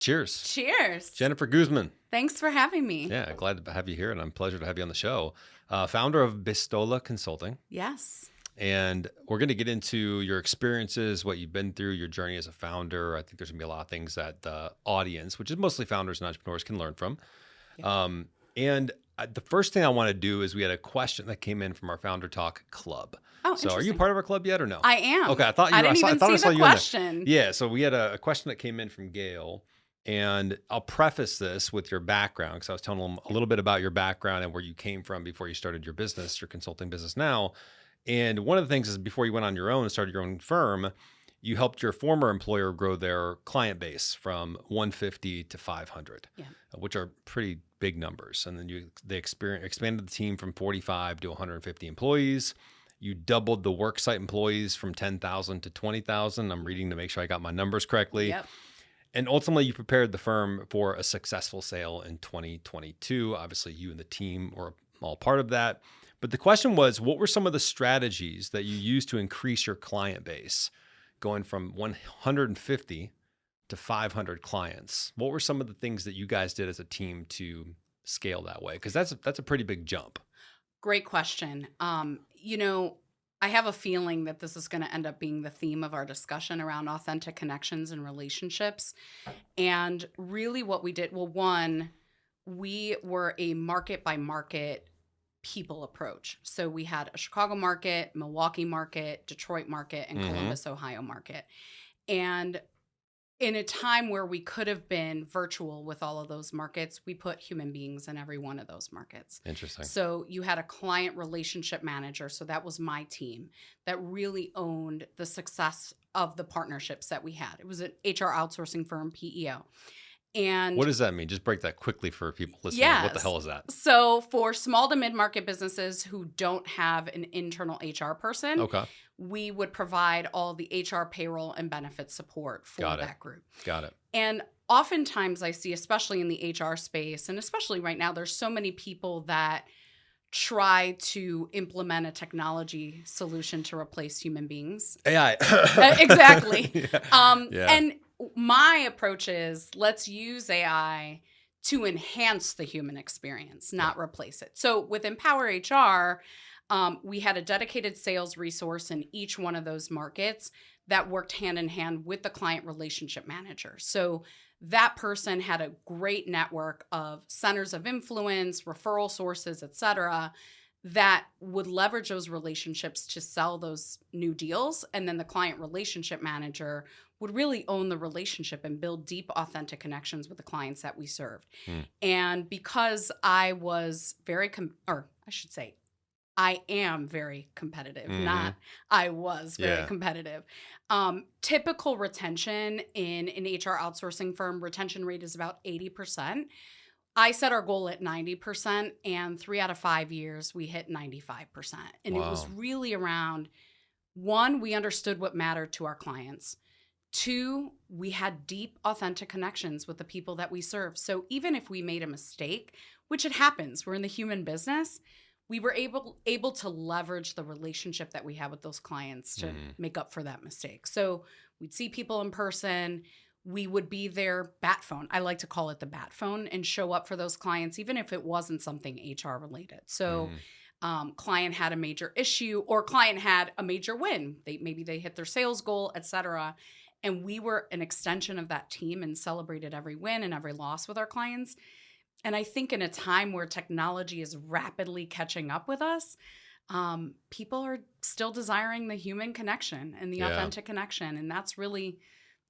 Cheers. Cheers. Jennifer Guzman. Thanks for having me. Yeah, glad to have you here, and I'm pleasure to have you on the show. Founder of Bestola Consulting. Yes. And we're going to get into your experiences, what you've been through, your journey as a founder. I think there's going to be a lot of things that the audience, which is mostly founders and entrepreneurs, can learn from. Yeah. The first thing I want to do is we had a question that came in from our Founder Talk Club. Oh, so are you part of our club yet or no? I am. Okay, I thought you I were. didn't even I see saw the you question. Yeah, so we had a question that came in from Gail. And I'll preface this with your background because I was telling them a little bit about your background and where you came from before you started your business, your consulting business now. And one of the things is before you went on your own and started your own firm, you helped your former employer grow their client base from 150 to 500, which are pretty big numbers. And then they expanded the team from 45 to 150 employees. You doubled the worksite employees from 10,000 to 20,000. I'm reading to make sure I got my numbers correctly. Yep. And ultimately, you prepared the firm for a successful sale in 2022. Obviously, you and the team were all part of that. But the question was, what were some of the strategies that you used to increase your client base, going from 150 to 500 clients? What were some of the things that you guys did as a team to scale that way? Because that's a pretty big jump. Great question. I have a feeling that this is going to end up being the theme of our discussion around authentic connections and relationships. And really what we did, well, one, we were a market by market people approach. So we had a Chicago market, Milwaukee market, Detroit market, and Columbus, Ohio market. And in a time where we could have been virtual with all of those markets, we put human beings in every one of those markets. Interesting. So you had a client relationship manager. So that was my team that really owned the success of the partnerships that we had. It was an HR outsourcing firm, PEO. And what does that mean? Just break that quickly for people listening. Yes. What the hell is that? So for small to mid-market businesses who don't have an internal HR person, we would provide all the HR payroll and benefit support for that group. Got it. And oftentimes I see, especially in the HR space, and especially right now, there's so many people that try to implement a technology solution to replace human beings. AI. Exactly. And my approach is let's use AI to enhance the human experience, not replace it. So with Empower HR, we had a dedicated sales resource in each one of those markets that worked hand in hand with the client relationship manager. So that person had a great network of centers of influence, referral sources, et cetera, that would leverage those relationships to sell those new deals. And then the client relationship manager would really own the relationship and build deep, authentic connections with the clients that we served. And because I was very, I am very competitive, not I was very competitive. Typical retention in an HR outsourcing firm, retention rate is about 80%. I set our goal at 90%, and 3 out of 5 years, we hit 95%. And it was really around, one, we understood what mattered to our clients. 2, we had deep, authentic connections with the people that we serve. So even if we made a mistake, which it happens, we're in the human business, we were able to leverage the relationship that we had with those clients to make up for that mistake. So we'd see people in person. We would be their bat phone. I like to call it the bat phone, and show up for those clients, even if it wasn't something HR related. So client had a major issue or client had a major win. Maybe they hit their sales goal, et cetera. And we were an extension of that team and celebrated every win and every loss with our clients. And I think in a time where technology is rapidly catching up with us, people are still desiring the human connection and the authentic connection. And that's really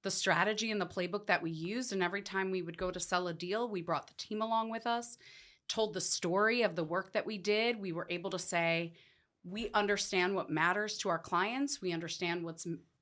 the strategy and the playbook that we used. And every time we would go to sell a deal, we brought the team along with us, told the story of the work that we did. We were able to say, we understand what matters to our clients. We understand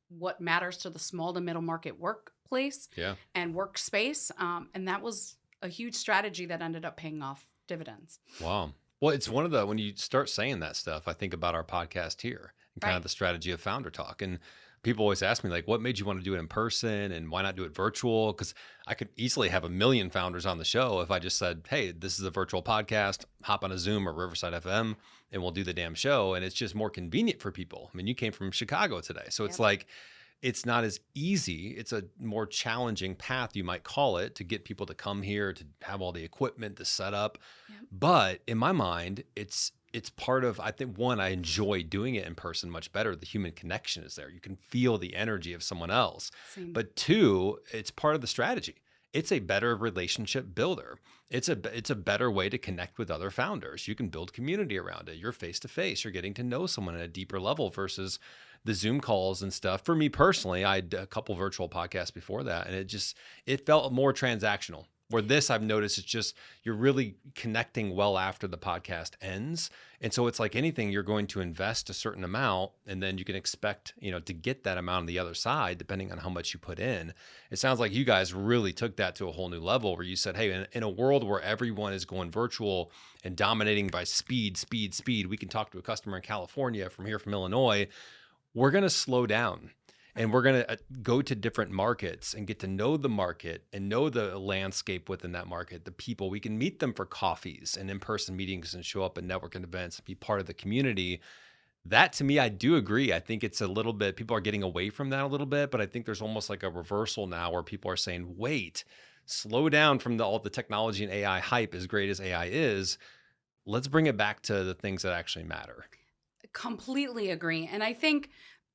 what matters to the small to middle market workplace and workspace. And that was a huge strategy that ended up paying off dividends. Wow. Well, it's one of when you start saying that stuff, I think about our podcast here and kind of the strategy of Founder Talk. And people always ask me, like, what made you want to do it in person and why not do it virtual? Because I could easily have 1 million founders on the show if I just said, hey, this is a virtual podcast, hop on a Zoom or Riverside FM and we'll do the damn show. And it's just more convenient for people. I mean, you came from Chicago today. So it's like, it's not as easy. It's a more challenging path, you might call it, to get people to come here, to have all the equipment, to set up. Yep. But in my mind, it's part of, I think, one, I enjoy doing it in person much better. The human connection is there. You can feel the energy of someone else. Same. But two, it's part of the strategy. It's a better relationship builder. It's a better way to connect with other founders. You can build community around it. You're face to face. You're getting to know someone at a deeper level versus the Zoom calls and stuff. For me personally, I had a couple virtual podcasts before that, and it felt more transactional. Where this, I've noticed, it's just you're really connecting well after the podcast ends. And so it's like anything, you're going to invest a certain amount, and then you can expect, to get that amount on the other side, depending on how much you put in. It sounds like you guys really took that to a whole new level where you said, hey, in a world where everyone is going virtual and dominating by speed, we can talk to a customer in California from Illinois. We're going to slow down. And we're going to go to different markets and get to know the market and know the landscape within that market, the people. We can meet them for coffees and in-person meetings and show up at networking events and be part of the community. That, to me, I do agree. I think it's a little bit, people are getting away from that a little bit, but I think there's almost like a reversal now where people are saying, wait, slow down from all the technology and AI hype, as great as AI is. Let's bring it back to the things that actually matter. Completely agree. And I think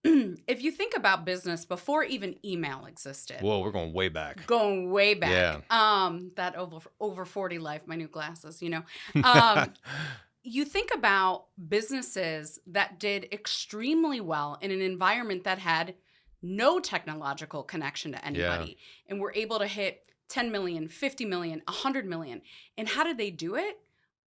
if you think about business before even email existed. Whoa, we're going way back. Yeah. That over 40 life, my new glasses, you think about businesses that did extremely well in an environment that had no technological connection to anybody, and were able to hit 10 million, 50 million, 100 million. And how did they do it?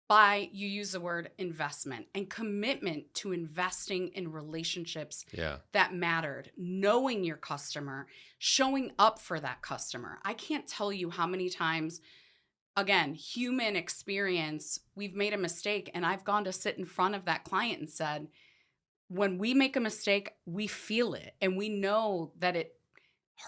By, you use the word investment and commitment to investing in relationships that mattered, knowing your customer, showing up for that customer. I can't tell you how many times, again, human experience, we've made a mistake and I've gone to sit in front of that client and said, when we make a mistake, we feel it and we know that it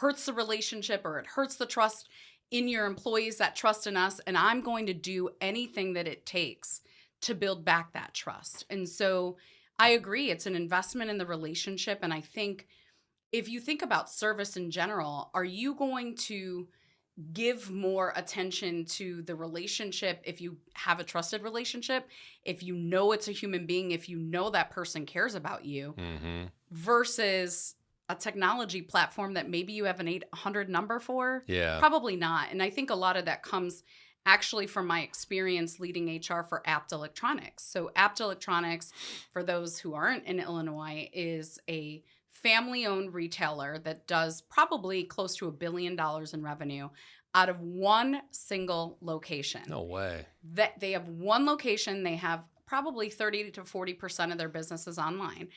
hurts the relationship or it hurts the trust in your employees that trust in us, and I'm going to do anything that it takes to build back that trust. And so I agree, it's an investment in the relationship. And I think if you think about service in general, are you going to give more attention to the relationship if you have a trusted relationship, if you know it's a human being, if you know that person cares about you, versus a technology platform that maybe you have an 800 number for? Yeah. Probably not. And I think a lot of that comes actually from my experience leading HR for Apt Electronics. So Apt Electronics, for those who aren't in Illinois, is a family-owned retailer that does probably close to $1 billion in revenue out of one single location. No way. That they have one location. They have probably 30 to 40% of their business is online.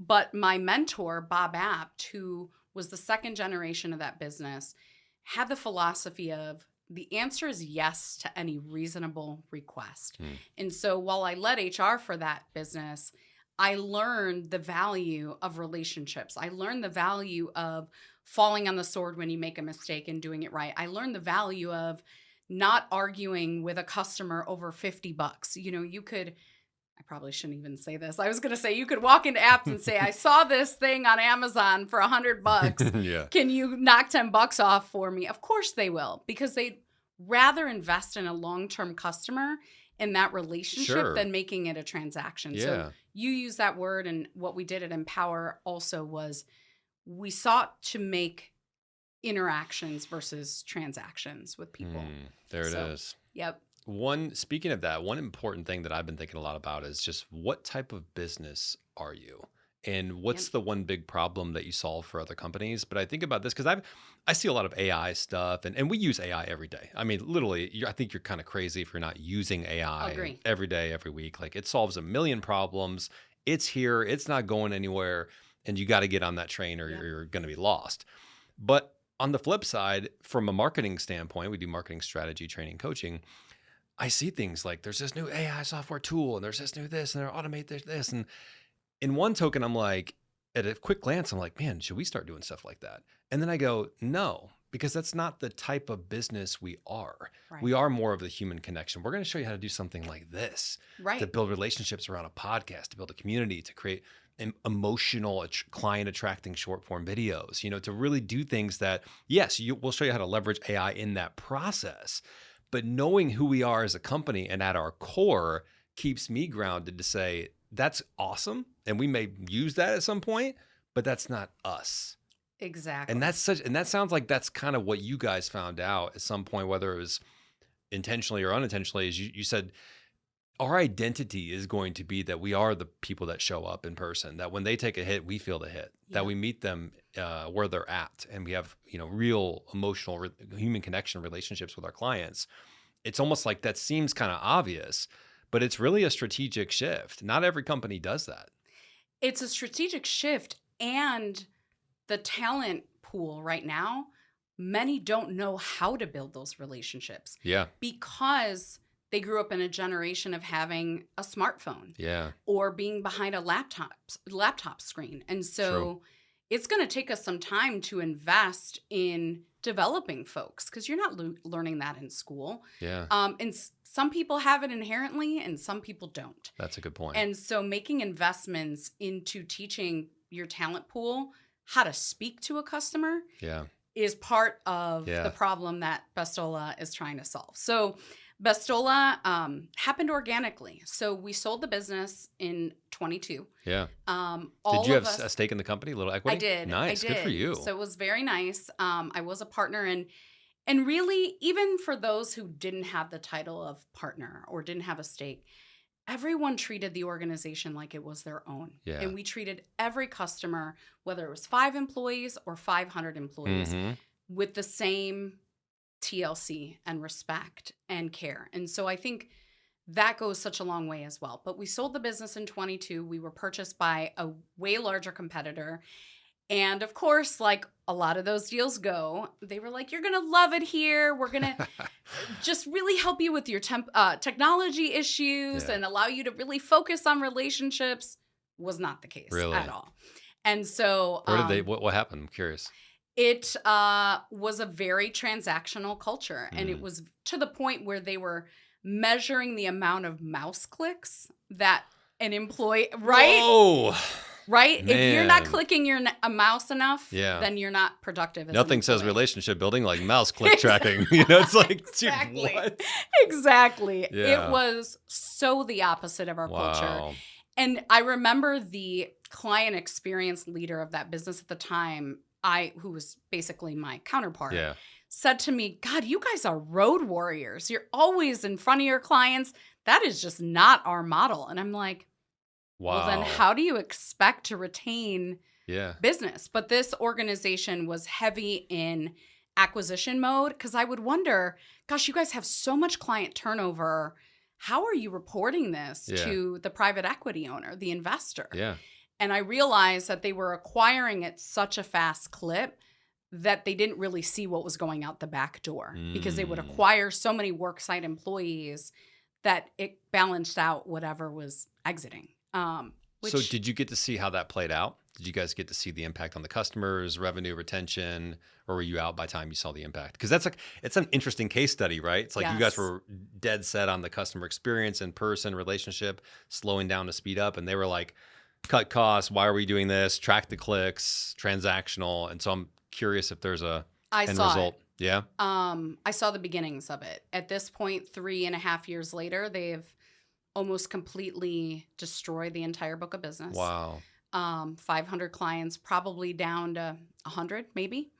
But my mentor, Bob Apt, who was the second generation of that business, had the philosophy of the answer is yes to any reasonable request. And so while I led HR for that business, I learned the value of relationships. I learned the value of falling on the sword when you make a mistake and doing it right. I learned the value of not arguing with a customer over $50. You could, I probably shouldn't even say this. I was going to say you could walk into Apt and say, I saw this thing on Amazon for $100. Yeah. Can you knock $10 off for me? Of course they will, because they'd rather invest in a long-term customer in that relationship than making it a transaction. Yeah. So you use that word, and what we did at Empower also was we sought to make interactions versus transactions with people. There it is. Yep. Speaking of that, one important thing that I've been thinking a lot about is just what type of business are you? And what's the one big problem that you solve for other companies? But I think about this because I see a lot of AI stuff, and we use AI every day. I mean, literally, I think you're kind of crazy if you're not using AI every day, every week. Like, it solves a million problems. It's here. It's not going anywhere. And you got to get on that train or you're going to be lost. But on the flip side, from a marketing standpoint, we do marketing strategy, training, coaching. I see things like there's this new AI software tool and there's this new this and they're automate this. And in one token, I'm like, at a quick glance, I'm like, man, should we start doing stuff like that? And then I go, no, because that's not the type of business we are. Right. We are more of the human connection. We're going to show you how to do something like this, to build relationships around a podcast, to build a community, to create emotional client attracting short form videos, to really do things that, yes, we'll show you how to leverage AI in that process. But knowing who we are as a company and at our core keeps me grounded to say, that's awesome. And we may use that at some point, but that's not us. Exactly. And that sounds like that's kind of what you guys found out at some point, whether it was intentionally or unintentionally, is you said, our identity is going to be that we are the people that show up in person, that when they take a hit, we feel the hit, that we meet them where they're at. And we have, real emotional human connection relationships with our clients. It's almost like that seems kind of obvious, but it's really a strategic shift. Not every company does that. It's a strategic shift, and the talent pool right now, many don't know how to build those relationships. Yeah. Because they grew up in a generation of having a smartphone. Yeah. Or being behind a laptop screen. And so it's going to take us some time to invest in developing folks, because you're not learning that in school. Yeah. And some people have it inherently and some people don't. That's a good point. And so making investments into teaching your talent pool how to speak to a customer is part of the problem that Bestola is trying to solve. So Bestola happened organically. So we sold the business in 22. Yeah. Did you have a stake in the company, a little equity? I did. Nice. Good for you. So it was very nice. I was a partner, and really, even for those who didn't have the title of partner or didn't have a stake, everyone treated the organization like it was their own. Yeah. And we treated every customer, whether it was 5 employees or 500 employees, with the same TLC and respect and care. And so I think that goes such a long way as well. But we sold the business in 22. We were purchased by a way larger competitor. And of course, like a lot of those deals go, they were like, you're going to love it here. We're going to just really help you with your technology issues and allow you to really focus on relationships. Was not the case at all. And so what happened? I'm curious. It was a very transactional culture. And it was to the point where they were measuring the amount of mouse clicks that an employee, right? Whoa. Right? Man. If you're not clicking a mouse enough, Yeah. then you're not productive. As Nothing an says employee. relationship building like mouse click tracking. You know, it's like, Exactly. dude, what? Exactly. Yeah. It was so the opposite of our culture. Wow. And I remember the client experience leader of that business at the time, who was basically my counterpart, said to me, God, you guys are road warriors. You're always in front of your clients. That is just not our model. And I'm like, Wow. well, then how do you expect to retain Yeah. business? But this organization was heavy in acquisition mode, because I would wonder, gosh, you guys have so much client turnover. How are you reporting this to the private equity owner, the investor? Yeah. And I realized that they were acquiring at such a fast clip that they didn't really see what was going out the back door, because they would acquire so many worksite employees that it balanced out whatever was exiting. So did you get to see how that played out? Did you guys get to see the impact on the customers, revenue, retention, or were you out by the time you saw the impact? Because it's an interesting case study, right? It's like you guys were dead set on the customer experience, in-person relationship, slowing down to speed up. And they were like, cut costs. Why are we doing this? Track the clicks, transactional. And so I'm curious if there's a end result. Yeah. I saw the beginnings of it. At this point, 3.5 years later, they've almost completely destroyed the entire book of business. Wow. 500 clients, probably down to 100, maybe.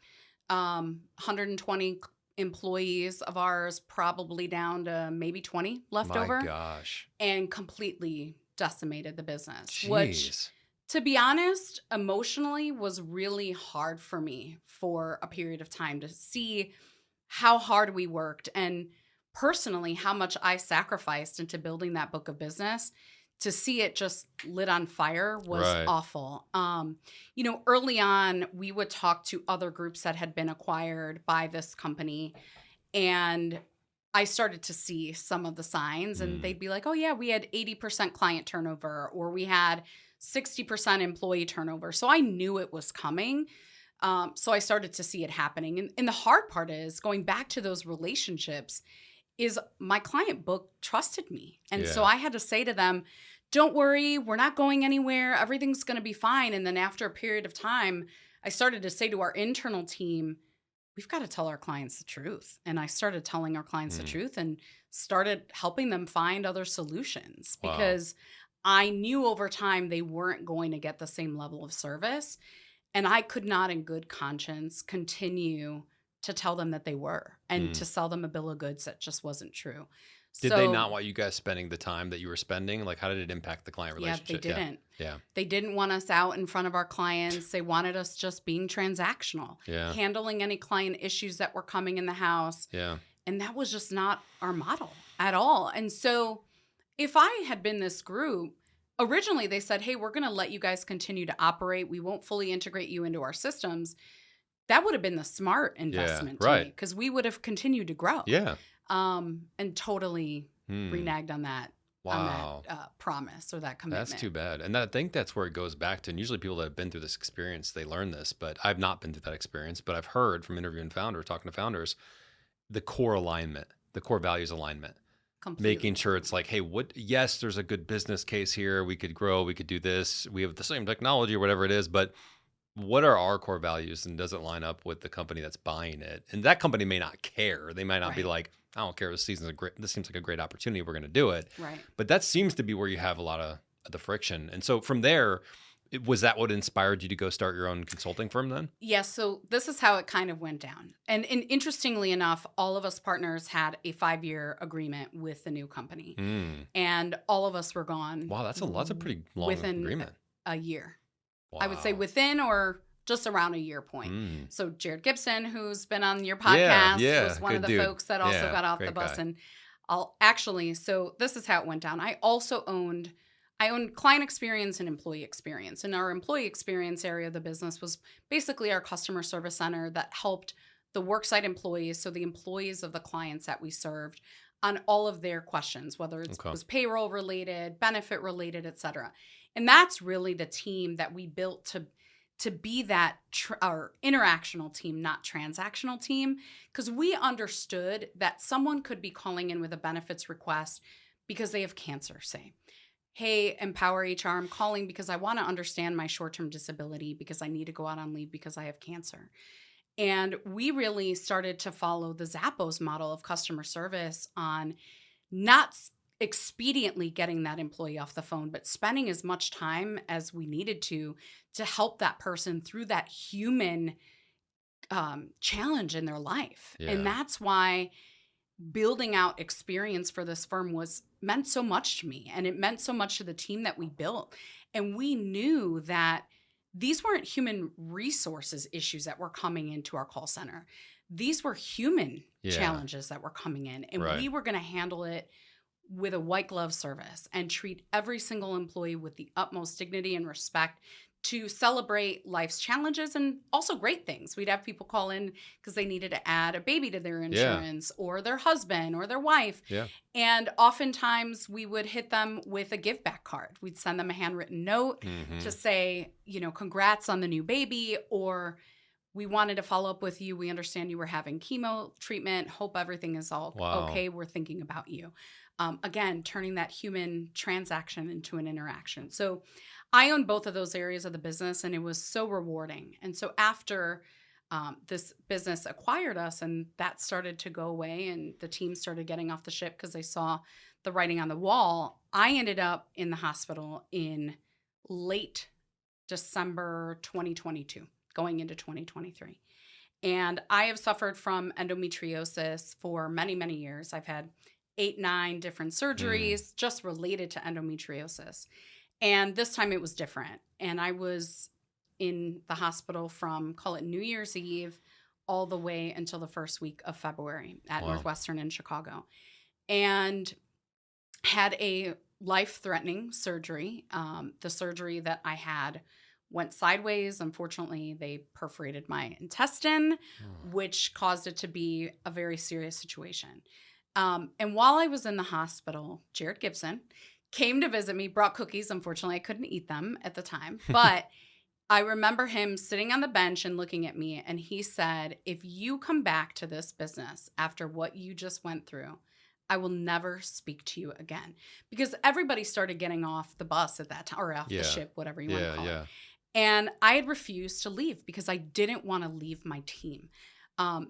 120 employees of ours, probably down to maybe 20 left over. My gosh. And completely decimated the business. Jeez. Which, to be honest, emotionally was really hard for me for a period of time, to see how hard we worked, and personally how much I sacrificed into building that book of business. To see it just lit on fire was awful. Early on, we would talk to other groups that had been acquired by this company, and I started to see some of the signs, and they'd be like, oh yeah, we had 80% client turnover, or we had 60% employee turnover. So I knew it was coming. So I started to see it happening. And the hard part is going back to those relationships is my client book trusted me. And so I had to say to them, don't worry, we're not going anywhere. Everything's going to be fine. And then after a period of time, I started to say to our internal team, we've got to tell our clients the truth. And I started telling our clients the Mm. truth and started helping them find other solutions Wow. because I knew over time they weren't going to get the same level of service. And I could not, in good conscience, continue to tell them that they were and to sell them a bill of goods that just wasn't true. Did they So, not want you guys spending the time that you were spending? Like, how did it impact the client yeah, they relationship? didn't. Yeah. They didn't want us out in front of our clients. They wanted us just being transactional, Yeah. handling any client issues that were coming in the house. Yeah. And that was just not our model at all. And so if I had been this group, originally they said, hey, we're going to let you guys continue to operate. We won't fully integrate you into our systems. That would have been the smart investment to me because we would have continued to grow. Yeah. And totally reneged on that. Wow. On that promise or that commitment. That's too bad. And I think that's where it goes back to. And usually people that have been through this experience, they learn this, but I've not been through that experience. But I've heard from interviewing founders, talking to founders, the core alignment, the core values alignment. Completely. Making sure it's like, hey, yes, there's a good business case here. We could grow. We could do this. We have the same technology or whatever it is. But what are our core values, and does it line up with the company that's buying it? And that company may not care. They might not be like, I don't care. This seems like a great opportunity. We're going to do it. Right. But that seems to be where you have a lot of the friction. And so from there, was that what inspired you to go start your own consulting firm then? Yeah. So this is how it kind of went down. And interestingly enough, all of us partners had a 5-year agreement with the new company. And all of us were gone. Wow, that's a pretty long agreement. A year. Wow. I would say within or just around a year point. So Jared Gibson, who's been on your podcast, was one of the folks that also got off the bus. And so this is how it went down. I owned client experience and employee experience. And our employee experience area of the business was basically our customer service center that helped the worksite employees, so the employees of the clients that we served, on all of their questions, whether it was payroll related, benefit related, et cetera. And that's really the team that we built to be that our interactional team, not transactional team, because we understood that someone could be calling in with a benefits request because they have cancer, say. Hey, Empower HR, I'm calling because I want to understand my short-term disability because I need to go out on leave because I have cancer. And we really started to follow the Zappos model of customer service on not expediently getting that employee off the phone, but spending as much time as we needed to help that person through that human challenge in their life. Yeah. And that's why building out experience for this firm meant so much to me, and it meant so much to the team that we built. And we knew that these weren't human resources issues that were coming into our call center. These were human challenges that were coming in, and we were going to handle it with a white glove service and treat every single employee with the utmost dignity and respect to celebrate life's challenges and also great things. We'd have people call in because they needed to add a baby to their insurance or their husband or their wife. Yeah. And oftentimes we would hit them with a give back card. We'd send them a handwritten note to say, congrats on the new baby, or we wanted to follow up with you. We understand you were having chemo treatment. Hope everything is all okay. We're thinking about you. Again, turning that human transaction into an interaction. So I own both of those areas of the business, and it was so rewarding. And so after this business acquired us and that started to go away and the team started getting off the ship because they saw the writing on the wall, I ended up in the hospital in late December 2022, going into 2023. And I have suffered from endometriosis for many, many years. I've had 8-9 different surgeries just related to endometriosis. And this time it was different. And I was in the hospital from, call it New Year's Eve, all the way until the first week of February at Northwestern in Chicago. And had a life-threatening surgery. The surgery that I had went sideways. Unfortunately, they perforated my intestine, which caused it to be a very serious situation. And while I was in the hospital, Jared Gibson came to visit me, brought cookies. Unfortunately, I couldn't eat them at the time. But I remember him sitting on the bench and looking at me. And he said, if you come back to this business after what you just went through, I will never speak to you again. Because everybody started getting off the bus at that time, or off the ship, whatever you want to call it. And I had refused to leave because I didn't want to leave my team.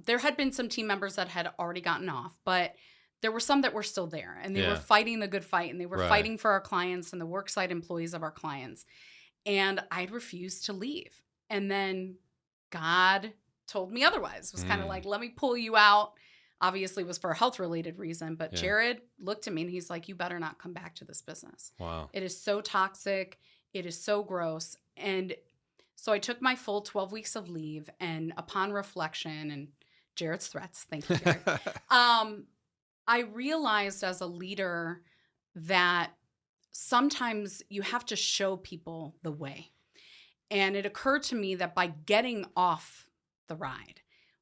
There had been some team members that had already gotten off, but there were some that were still there, and they were fighting the good fight, and they were fighting for our clients and the worksite employees of our clients. And I refused to leave. And then God told me otherwise. It was kind of like, let me pull you out. Obviously, it was for a health-related reason, but Jared looked at me and he's like, you better not come back to this business. Wow. It is so toxic. It is so gross. And so I took my full 12 weeks of leave, and upon reflection and Jared's threats, thank you, Jared, I realized as a leader that sometimes you have to show people the way. And it occurred to me that by getting off the ride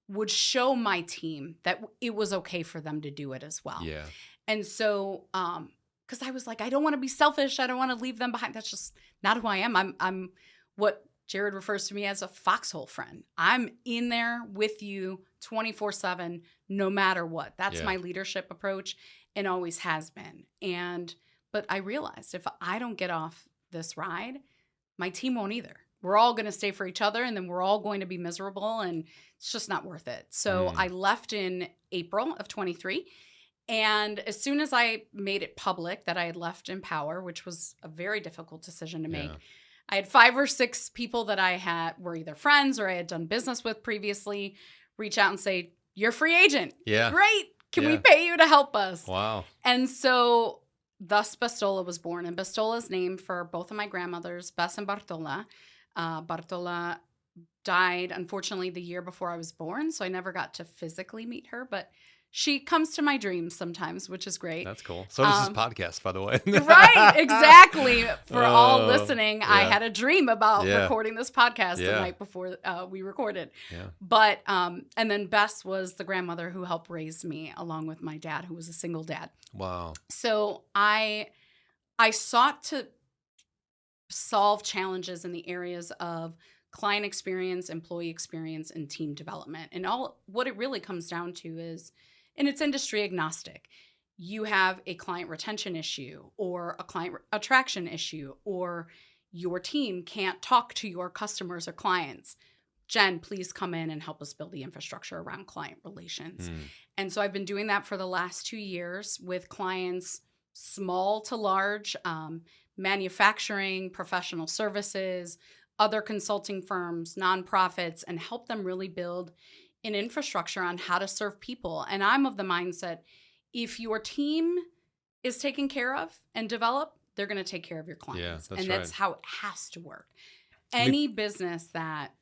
would show my team that it was okay for them to do it as well. Yeah. And so, because I was like, I don't want to be selfish. I don't want to leave them behind. That's just not who I am. I'm what Jared refers to me as a foxhole friend. I'm in there with you 24/7, no matter what. That's my leadership approach and always has been. But I realized if I don't get off this ride, my team won't either. We're all going to stay for each other, and then we're all going to be miserable, and it's just not worth it. So I left in April of 23. And as soon as I made it public that I had left Empower, which was a very difficult decision to make, I had 5 or 6 people that were either friends or I had done business with previously reach out and say, you're a free agent. Yeah. Great. Can we pay you to help us? Wow. And so thus Bestola was born. And Bestola is named for both of my grandmothers, Bess and Bartola. Bartola died, unfortunately, the year before I was born, so I never got to physically meet her, but she comes to my dreams sometimes, which is great. That's cool. So does this podcast, by the way. Right, exactly. For all listening, I had a dream about recording this podcast the night before we recorded. Yeah. But, and then Bess was the grandmother who helped raise me, along with my dad, who was a single dad. Wow. So I sought to solve challenges in the areas of client experience, employee experience, and team development. And what it really comes down to is, and it's industry agnostic, you have a client retention issue or a client attraction issue, or your team can't talk to your customers or clients. Jen, please come in and help us build the infrastructure around client relations. And so I've been doing that for the last 2 years with clients, small to large, manufacturing, professional services, other consulting firms, nonprofits, and help them really build an infrastructure on how to serve people. And I'm of the mindset, if your team is taken care of and developed, they're going to take care of your clients. Yeah, that's how it has to work. Any business that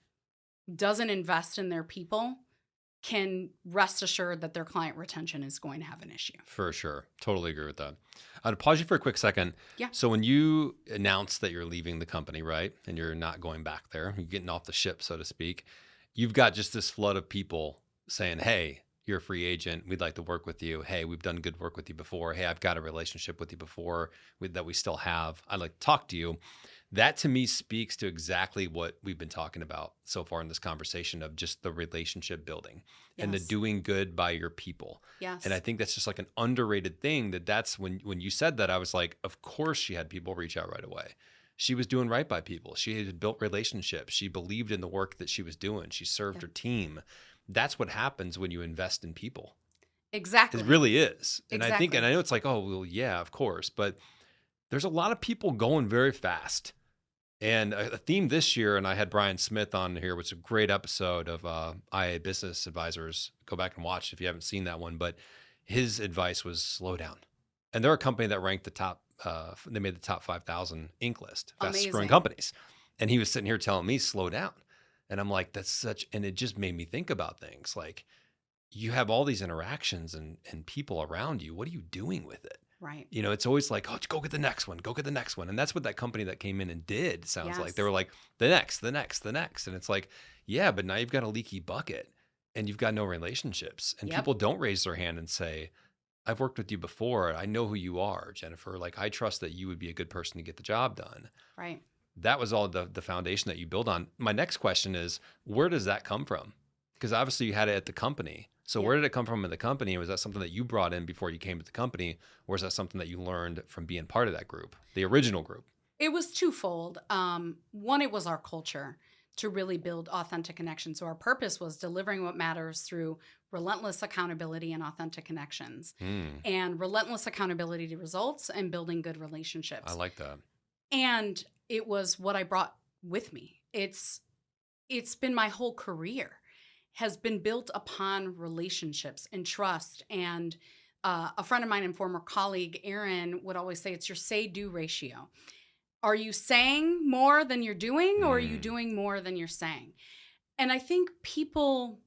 doesn't invest in their people can rest assured that their client retention is going to have an issue. For sure. Totally agree with that. I'd pause you for a quick second. Yeah. So when you announced that you're leaving the company, right, and you're not going back there, you're getting off the ship, so to speak, you've got just this flood of people saying, hey, you're a free agent. We'd like to work with you. Hey, we've done good work with you before. Hey, I've got a relationship with you before that we still have. I'd like to talk to you. That to me speaks to exactly what we've been talking about so far in this conversation of just the relationship building and the doing good by your people. Yes. And I think that's just like an underrated thing that's when you said that, I was like, of course she had people reach out right away. She was doing right by people. She had built relationships. She believed in the work that she was doing. She served her team. That's what happens when you invest in people. Exactly. It really is. And exactly. I know it's like, oh, well, yeah, of course. But there's a lot of people going very fast. And a theme this year, and I had Brian Smith on here, which is a great episode of IA Business Advisors. Go back and watch if you haven't seen that one. But his advice was slow down. And they're a company that ranked they made the top 5,000 Inc. list, fastest growing companies. And he was sitting here telling me, slow down. And I'm like, and it just made me think about things like you have all these interactions and people around you. What are you doing with it? Right. You know, it's always like, oh, go get the next one. Go get the next one. And that's what that company that came in and did sounds like. They were like, the next. And it's like, yeah, but now you've got a leaky bucket and you've got no relationships. And people don't raise their hand and say, I've worked with you before. I know who you are, Jennifer. Like, I trust that you would be a good person to get the job done. Right. That was all the foundation that you build on. My next question is, where does that come from? Because obviously you had it at the company. So where did it come from in the company? Was that something that you brought in before you came to the company, or is that something that you learned from being part of that group, the original group? It was twofold. One, it was our culture to really build authentic connections. So our purpose was delivering what matters through relentless accountability and authentic connections, and relentless accountability to results and building good relationships. I like that. And it was what I brought with me. It's been my whole career has been built upon relationships and trust. And a friend of mine and former colleague, Aaron, would always say it's your say-do ratio. Are you saying more than you're doing, or are you doing more than you're saying? And I think people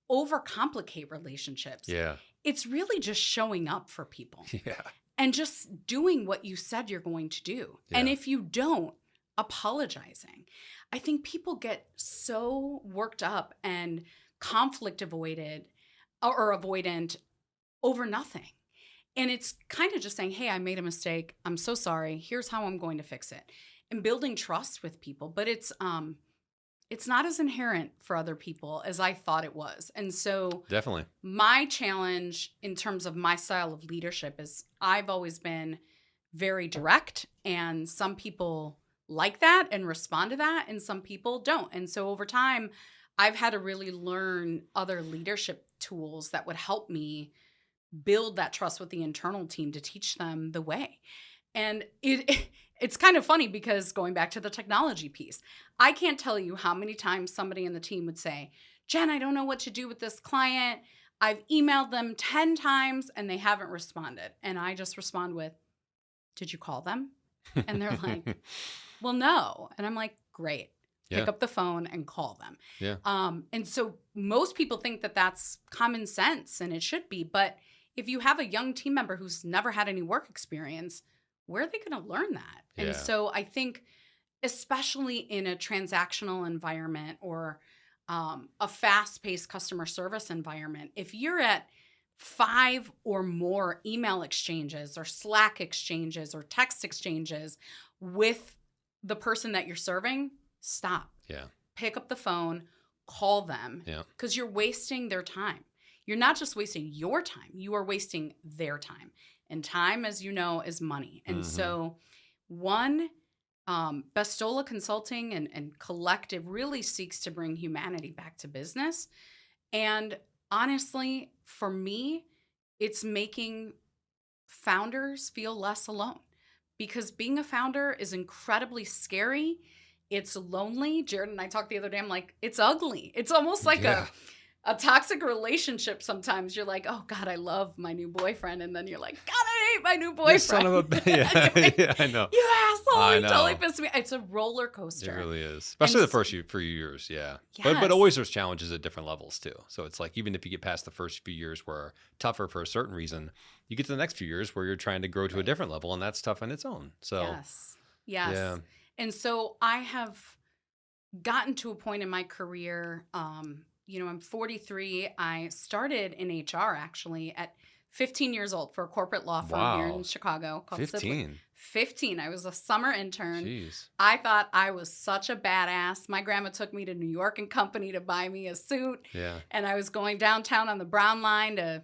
overcomplicate relationships. Yeah. It's really just showing up for people. Yeah. And just doing what you said you're going to do. Yeah. And if you don't, apologizing. I think people get so worked up and conflict avoided or avoidant over nothing. And it's kind of just saying, hey, I made a mistake. I'm so sorry. Here's how I'm going to fix it. And building trust with people. But it's not as inherent for other people as I thought it was. And so definitely my challenge in terms of my style of leadership is I've always been very direct, and some people like that and respond to that, and some people don't. And so over time, I've had to really learn other leadership tools that would help me build that trust with the internal team to teach them the way. And it's kind of funny because going back to the technology piece, I can't tell you how many times somebody in the team would say, Jen, I don't know what to do with this client. I've emailed them 10 times and they haven't responded. And I just respond with, did you call them? And they're like, well, no. And I'm like, great. Pick up the phone and call them. Yeah. And so most people think that that's common sense, and it should be. But if you have a young team member who's never had any work experience, where are they going to learn that? Yeah. And so I think, especially in a transactional environment or a fast-paced customer service environment, if you're at 5 or more email exchanges or Slack exchanges or text exchanges with the person that you're serving, stop. Yeah. Pick up the phone, call them, because you're wasting their time. You're not just wasting your time, you are wasting their time. And time, as you know, is money. And so Bestola Consulting and Collective really seeks to bring humanity back to business. And honestly, for me, it's making founders feel less alone, because being a founder is incredibly scary. It's lonely. Jared and I talked the other day. I'm like, it's ugly. It's almost like a toxic relationship sometimes. You're like, oh, God, I love my new boyfriend. And then you're like, God, I hate my new boyfriend. You son of a yeah, I know. You asshole. I You know. totally pissed me. It's a roller coaster. It really is. Especially the first few years, yeah. Yes. But always there's challenges at different levels too. So it's like, even if you get past the first few years where tougher for a certain reason, you get to the next few years where you're trying to grow to a different level, and that's tough on its own. So Yes. Yeah. And so I have gotten to a point in my career, I'm 43. I started in HR actually at 15 years old for a corporate law firm here in Chicago called 15. Civic. 15. I was a summer intern. Jeez. I thought I was such a badass. My grandma took me to New York and Company to buy me a suit. Yeah. And I was going downtown on the Brown Line to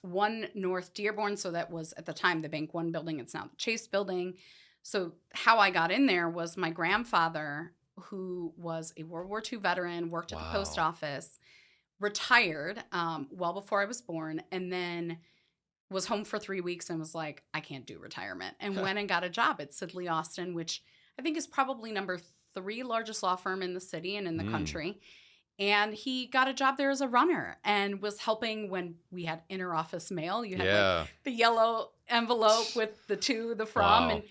1 North Dearborn. So that was at the time the Bank One building. It's now the Chase building. So how I got in there was my grandfather, who was a World War II veteran, worked at the post office, retired well before I was born, and then was home for 3 weeks and was like, I can't do retirement, and went and got a job at Sidley Austin, which I think is probably number 3 largest law firm in the city and in the country. And he got a job there as a runner and was helping when we had interoffice mail. You had like the yellow envelope with the to, the from,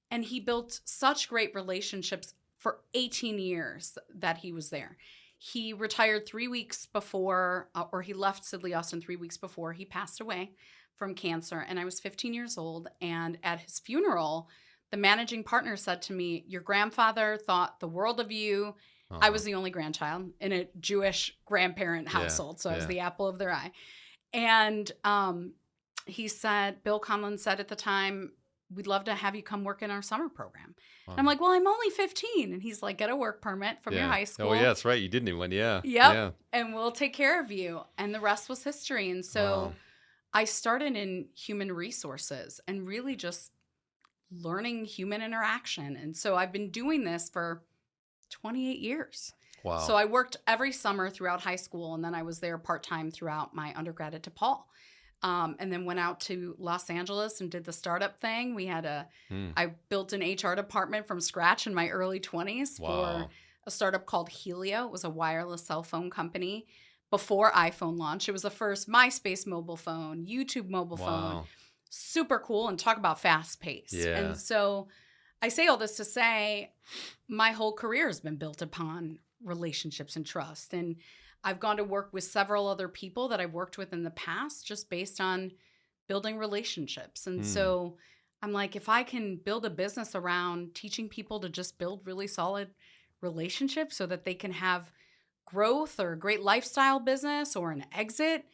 and he built such great relationships for 18 years that he was there. He retired 3 weeks before, or he left Sidley Austin 3 weeks before he passed away from cancer. And I was 15 years old. And at his funeral, the managing partner said to me, your grandfather thought the world of you. I was the only grandchild in a Jewish grandparent household. So I was the apple of their eye. And he said, Bill Conlon said at the time, we'd love to have you come work in our summer program. And I'm Wow. like, well, I'm only 15. And he's like, get a work permit from your Yeah. high school. Oh, yeah, that's right. You did need one. Yeah. Yep. Yeah. And we'll take care of you. And the rest was history. And Wow. so I started in human resources and really just learning human interaction. And so I've been doing this for 28 years. So Wow. I worked every summer throughout high school, and then I was there part-time throughout my undergrad at DePaul. And then went out to Los Angeles and did the startup thing. Hmm. I built an HR department from scratch in my early 20s for Wow. a startup called Helio. It was a wireless cell phone company before iPhone launched. It was the first MySpace mobile phone, YouTube mobile phone. Wow. Super cool, and talk about fast pace. Yeah. And so I say all this to say my whole career has been built upon relationships and trust. And I've gone to work with several other people that I've worked with in the past just based on building relationships. And Hmm. so I'm like, if I can build a business around teaching people to just build really solid relationships so that they can have growth or a great lifestyle business or an exit,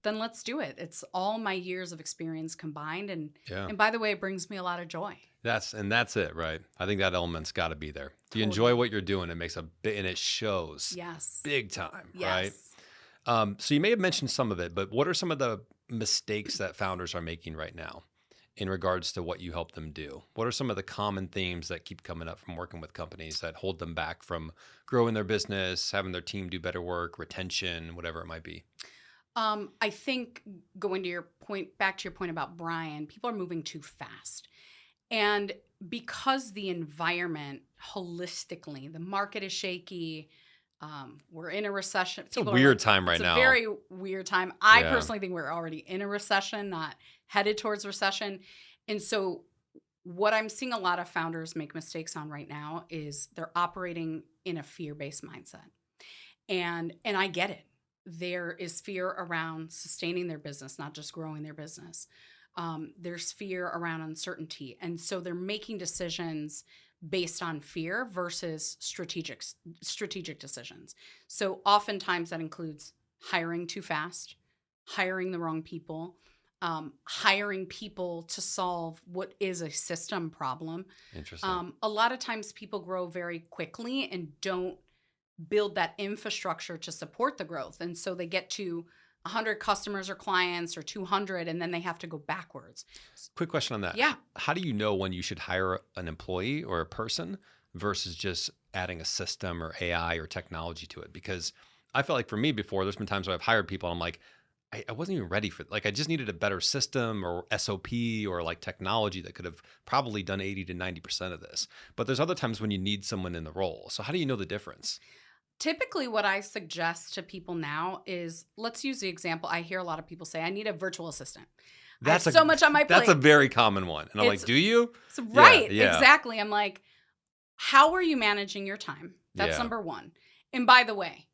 then let's do it. It's all my years of experience combined. Yeah. And by the way, it brings me a lot of joy. That's it, right? I think that element's got to be there. If you Totally. enjoy what you're doing, it makes a big, and it shows Yes. big time, Yes. right? So you may have mentioned some of it, but what are some of the mistakes that founders are making right now in regards to what you help them do? What are some of the common themes that keep coming up from working with companies that hold them back from growing their business, having their team do better work, retention, whatever it might be? I think going to your point, back to your point about Brian, people are moving too fast. And because the environment holistically, the market is shaky, we're in a recession. It's a weird time right It's now. a very weird time. I Yeah. personally think we're already in a recession, not headed towards recession. And so what I'm seeing a lot of founders make mistakes on right now is they're operating in a fear-based mindset. And I get it. There is fear around sustaining their business, not just growing their business. There's fear around uncertainty. And so they're making decisions based on fear versus strategic decisions. So oftentimes that includes hiring too fast, hiring the wrong people, hiring people to solve what is a system problem. Interesting. A lot of times people grow very quickly and don't build that infrastructure to support the growth. And so they get to 100 customers or clients or 200, and then they have to go backwards. Quick question on that. Yeah. How do you know when you should hire an employee or a person versus just adding a system or AI or technology to it? Because I felt like for me before, there's been times where I've hired people and I'm like, I wasn't even ready for it. Like I just needed a better system or SOP or like technology that could have probably done 80 to 90% of this. But there's other times when you need someone in the role. So how do you know the difference? Typically, what I suggest to people now is, let's use the example. I hear a lot of people say, I need a virtual assistant. I have so much on my plate. That's a very common one. And I'm like, do you? So, right, Yeah. exactly. I'm like, how are you managing your time? That's Yeah. number one. And by the way,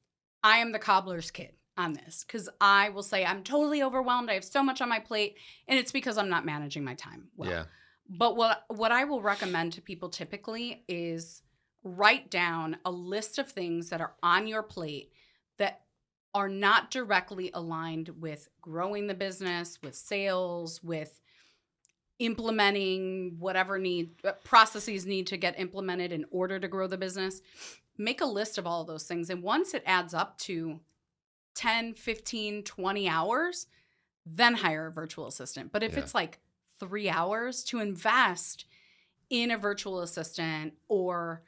I am the cobbler's kid on this because I will say I'm totally overwhelmed. I have so much on my plate, and it's because I'm not managing my time well. Yeah. But what I will recommend to people typically is write down a list of things that are on your plate that are not directly aligned with growing the business, with sales, with implementing whatever processes need to get implemented in order to grow the business. Make a list of all of those things. And once it adds up to 10, 15, 20 hours, then hire a virtual assistant. But if it's like 3 hours, to invest in a virtual assistant or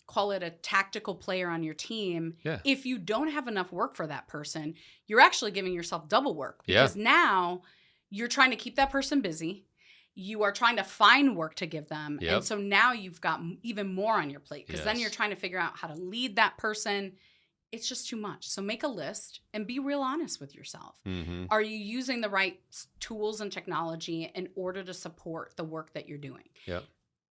call it a tactical player on your team. Yeah. If you don't have enough work for that person, you're actually giving yourself double work because now you're trying to keep that person busy. You are trying to find work to give them. Yep. And so now you've got even more on your plate because then Yes. you're trying to figure out how to lead that person. It's just too much. So make a list and be real honest with yourself. Mm-hmm. Are you using the right tools and technology in order to support the work that you're doing? Yep.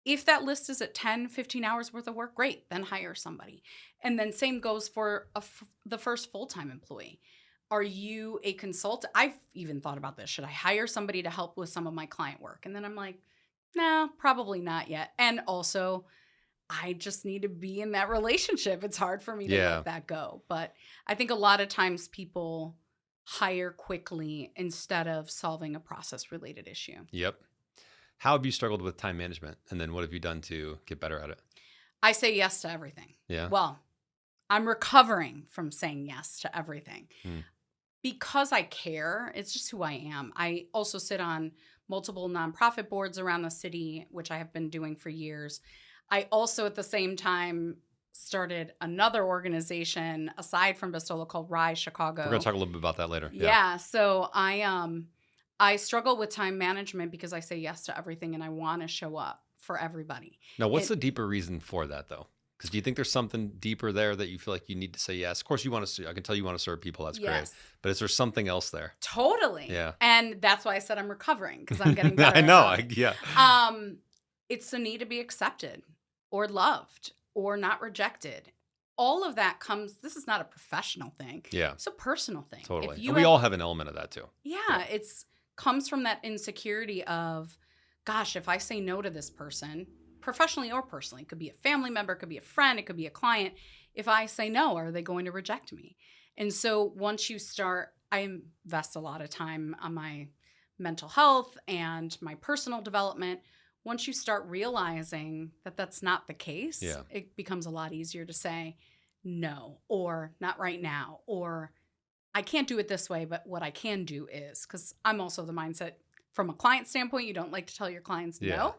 If that list is at 10, 15 hours worth of work, great, then hire somebody. And then same goes for the first full-time employee. Are you a consultant? I've even thought about this. Should I hire somebody to help with some of my client work? And then I'm like, no, probably not yet. And also, I just need to be in that relationship. It's hard for me to let that go. But I think a lot of times people hire quickly instead of solving a process-related issue. Yep. How have you struggled with time management? And then what have you done to get better at it? I say yes to everything. Yeah. Well, I'm recovering from saying yes to everything. Hmm. Because I care, it's just who I am. I also sit on multiple nonprofit boards around the city, which I have been doing for years. I also, at the same time, started another organization aside from Bestola called Rise Chicago. We're going to talk a little bit about that later. Yeah. So I struggle with time management because I say yes to everything and I want to show up for everybody. Now, what's the deeper reason for that, though? Because do you think there's something deeper there that you feel like you need to say yes? Of course, you want to. I can tell you want to serve people. That's great. But is there something else there? Totally. Yeah. And that's why I said I'm recovering, because I'm getting better. I know. Yeah. It's the need to be accepted or loved or not rejected. All of that comes. This is not a professional thing. Yeah. It's a personal thing. Totally. And we all have an element of that too. Yeah. It's comes from that insecurity of, gosh, if I say no to this person, professionally or personally, it could be a family member, it could be a friend, it could be a client. If I say no, are they going to reject me? And so once you start, I invest a lot of time on my mental health and my personal development. Once you start realizing that that's not the case, it becomes a lot easier to say no, or not right now, or I can't do it this way, but what I can do is, because I'm also the mindset from a client standpoint, you don't like to tell your clients no.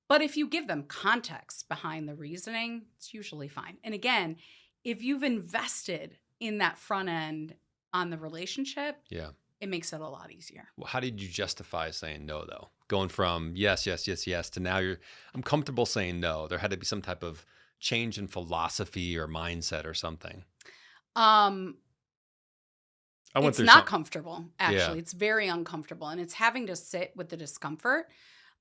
But if you give them context behind the reasoning, it's usually fine. And again, if you've invested in that front end on the relationship, it makes it a lot easier. Well, how did you justify saying no, though? Going from yes, yes, yes, yes to now I'm comfortable saying no. There had to be some type of change in philosophy or mindset or something. It's not comfortable, actually. It's very uncomfortable. And it's having to sit with the discomfort.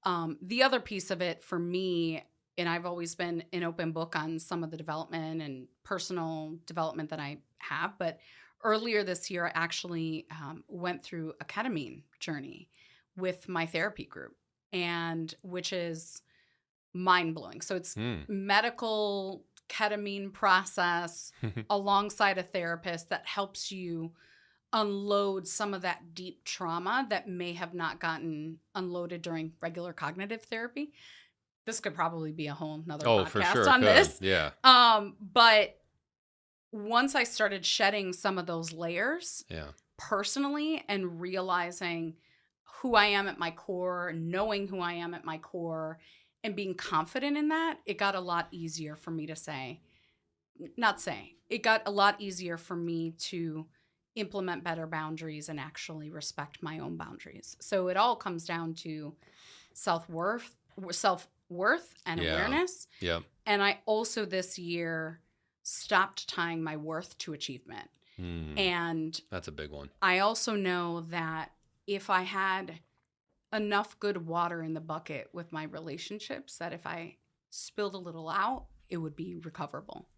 The other piece of it for me, and I've always been an open book on some of the development and personal development that I have, but earlier this year, I actually went through a ketamine journey with my therapy group, and which is mind-blowing. So it's medical ketamine process alongside a therapist that helps you unload some of that deep trauma that may have not gotten unloaded during regular cognitive therapy. This could probably be a whole nother podcast on this. Yeah. But once I started shedding some of those layers personally and realizing who I am at my core, knowing who I am at my core, and being confident in that, it got a lot easier for me to it got a lot easier for me to implement better boundaries and actually respect my own boundaries. So it all comes down to self-worth and awareness. Yeah. And I also this year stopped tying my worth to achievement. And that's a big one. I also know that if I had enough good water in the bucket with my relationships, that if I spilled a little out, it would be recoverable.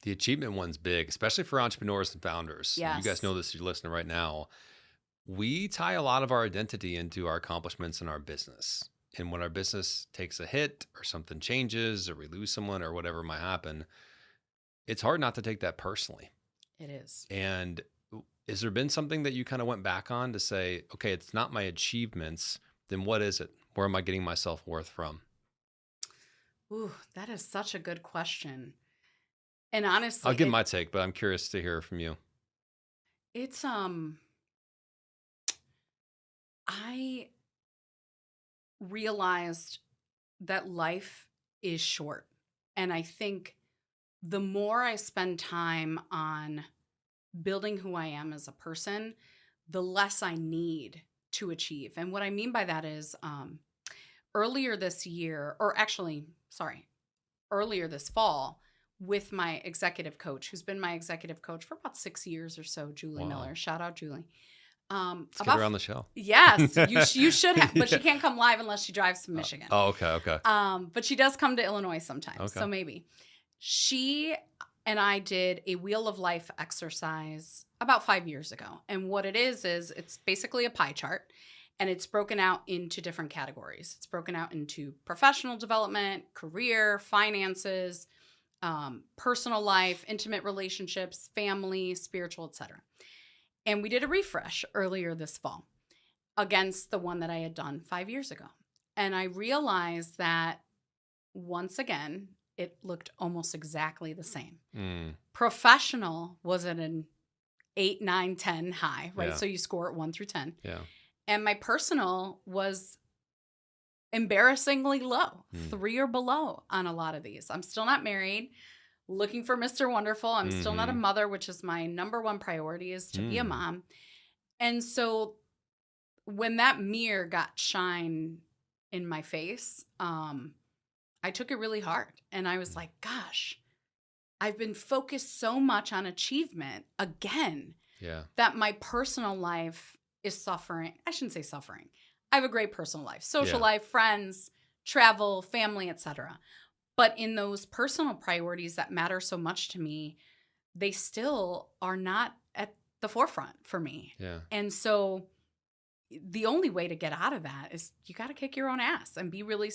The achievement one's big, especially for entrepreneurs and founders. Yes. You guys know this, you're listening right now. We tie a lot of our identity into our accomplishments in our business. And when our business takes a hit or something changes or we lose someone or whatever might happen, it's hard not to take that personally. It is. And has there been something that you kind of went back on to say, okay, it's not my achievements, then what is it? Where am I getting my self-worth from? Ooh, that is such a good question. And honestly, I'll give my take, but I'm curious to hear from you. It's I realized that life is short. And I think the more I spend time on building who I am as a person, the less I need to achieve. And what I mean by that is earlier this fall, with my executive coach, who's been my executive coach for about 6 years or so, Julie Miller. Shout out, Julie. Let's get her on the show. Yes, you should have, but she can't come live unless she drives to Michigan. Okay. But she does come to Illinois sometimes, so maybe. She and I did a Wheel of Life exercise about 5 years ago. And what it is it's basically a pie chart, and it's broken out into different categories. It's broken out into professional development, career, finances, personal life, intimate relationships, family, spiritual, etc. And we did a refresh earlier this fall. against the one that I had done 5 years ago. And I realized that once again, it looked almost exactly the same. Professional was at an 8, 9, 10 high, right? Yeah. So you score it 1 through 10. Yeah. And my personal was embarrassingly low, 3 or below on a lot of these. I'm still not married, looking for Mr. Wonderful. I'm still not a mother, which is my number one priority, is to be a mom. And so when that mirror got shine in my face, I took it really hard. And I was like, gosh, I've been focused so much on achievement again that my personal life is suffering. I shouldn't say suffering. I have a great personal life, social life, friends, travel, family, etc. But in those personal priorities that matter so much to me, they still are not at the forefront for me. Yeah. And so the only way to get out of that is you got to kick your own ass and be really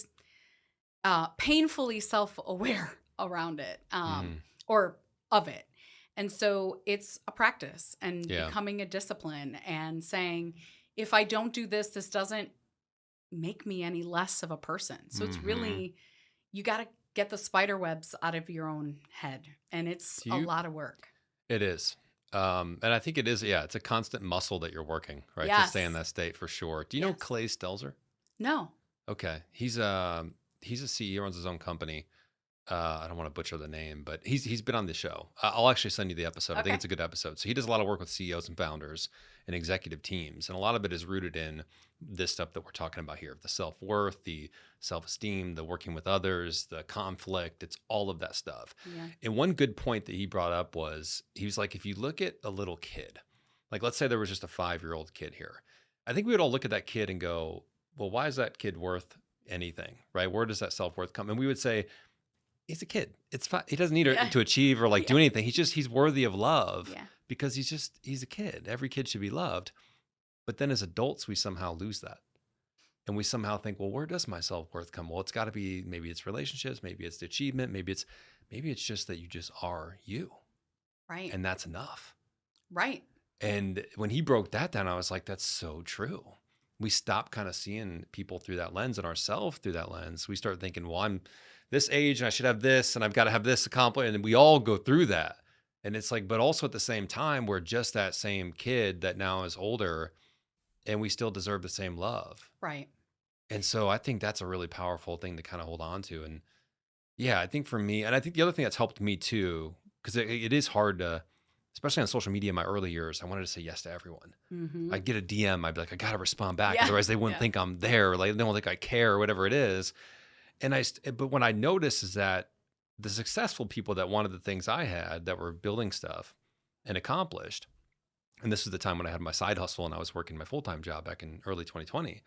painfully self-aware around it or of it. And so it's a practice and becoming a discipline and saying, if I don't do this, this doesn't make me any less of a person. So it's really, you got to get the spider webs out of your own head. And it's a lot of work. It is. And I think it is, it's a constant muscle that you're working, right? Yes. To stay in that state for sure. Do you know Clay Stelzer? No. Okay. He's a CEO, runs his own company. I don't want to butcher the name, but he's been on the show. I'll actually send you the episode. I think it's a good episode. So he does a lot of work with CEOs and founders and executive teams. And a lot of it is rooted in this stuff that we're talking about here, the self-worth, the self-esteem, the working with others, the conflict. It's all of that stuff. Yeah. And one good point that he brought up was, he was like, if you look at a little kid, like let's say there was just a 5-year-old kid here, I think we would all look at that kid and go, well, why is that kid worth anything, right? Where does that self-worth come? And we would say, he's a kid. It's fine. He doesn't need to achieve or do anything. He's worthy of love because he's a kid. Every kid should be loved. But then as adults, we somehow lose that. And we somehow think, well, where does my self-worth come? Well, it's got to be, maybe it's relationships, maybe it's the achievement, maybe it's just that you just are you. Right. And that's enough. Right. And when he broke that down, I was like, that's so true. We stop kind of seeing people through that lens and ourselves through that lens. We start thinking, well, I'm this age and I should have this and I've got to have this accomplished. And we all go through that. And it's like, but also at the same time, we're just that same kid that now is older and we still deserve the same love. Right. And so I think that's a really powerful thing to kind of hold on to. And yeah, I think for me, and I think the other thing that's helped me too, because it is hard to, especially on social media in my early years, I wanted to say yes to everyone. I'd get a DM, I'd be like, I got to respond back. Otherwise they wouldn't think I'm there. Like they won't think I care or whatever it is. But when I noticed is that the successful people that wanted the things I had that were building stuff and accomplished, and this is the time when I had my side hustle and I was working my full-time job back in early 2020,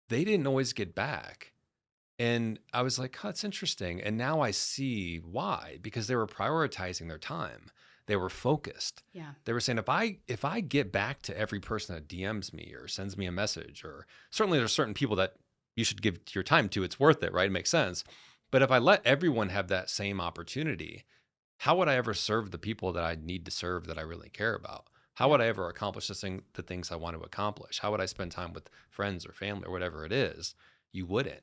they didn't always get back. And I was like, oh, it's interesting. And now I see why, because they were prioritizing their time. They were focused. Yeah. They were saying, if I get back to every person that DMs me or sends me a message, or certainly there's certain people that you should give your time to, it's worth it, right? It makes sense. But if I let everyone have that same opportunity, how would I ever serve the people that I need to serve that I really care about? How would I ever accomplish the things I want to accomplish? How would I spend time with friends or family or whatever it is? You wouldn't,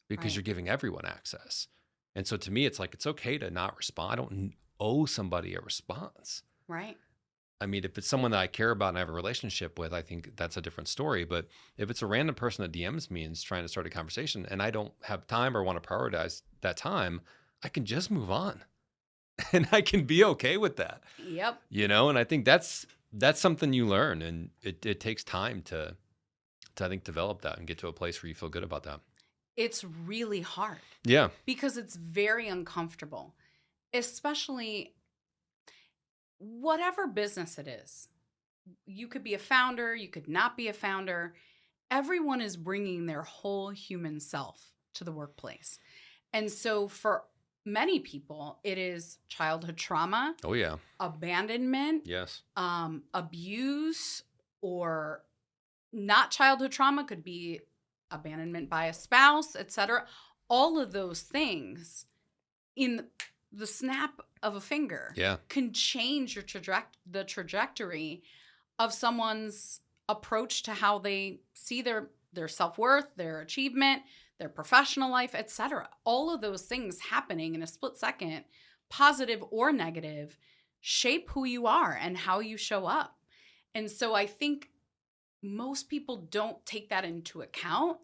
because you're giving everyone access. And so to me, it's like, it's okay to not respond. I don't owe somebody a response. Right. I mean, if it's someone that I care about and I have a relationship with, I think that's a different story. But if it's a random person that DMs me and is trying to start a conversation and I don't have time or want to prioritize that time, I can just move on and I can be okay with that. Yep. And I think that's something you learn, and it takes time to I think develop that and get to a place where you feel good about that. It's really hard. Yeah. Because it's very uncomfortable, especially whatever business it is. You could be a founder, you could not be a founder. Everyone is bringing their whole human self to the workplace. And so for many people, it is childhood trauma. Oh, yeah. Abandonment. Yes. Abuse, or not childhood trauma, could be abandonment by a spouse, etc. All of those things in the snap of a finger can change the trajectory of someone's approach to how they see their self-worth, their achievement, their professional life, etc. All of those things happening in a split second, positive or negative, shape who you are and how you show up. And so I think most people don't take that into account.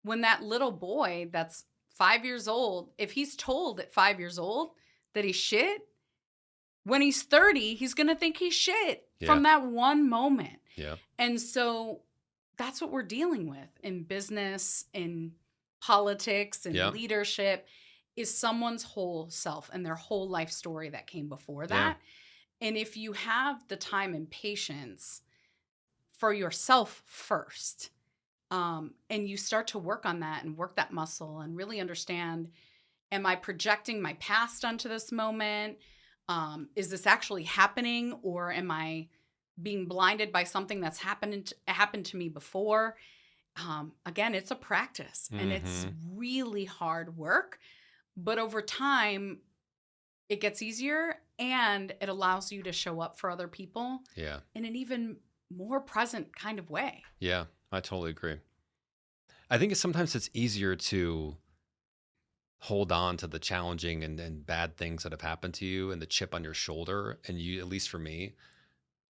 When that little boy that's 5 years old, if he's told at 5 years old that he's shit, when he's 30, he's going to think he's shit from that one moment. Yeah. And so that's what we're dealing with in business, in politics, and leadership, is someone's whole self and their whole life story that came before that. And if you have the time and patience for yourself first, and you start to work on that and work that muscle and really understand, am I projecting my past onto this moment? Is this actually happening, or am I being blinded by something that's happened to me before? Again, it's a practice and it's really hard work, but over time it gets easier and it allows you to show up for other people in an even more present kind of way. Yeah, I totally agree. I think sometimes it's easier to hold on to the challenging and bad things that have happened to you and the chip on your shoulder. And you, at least for me,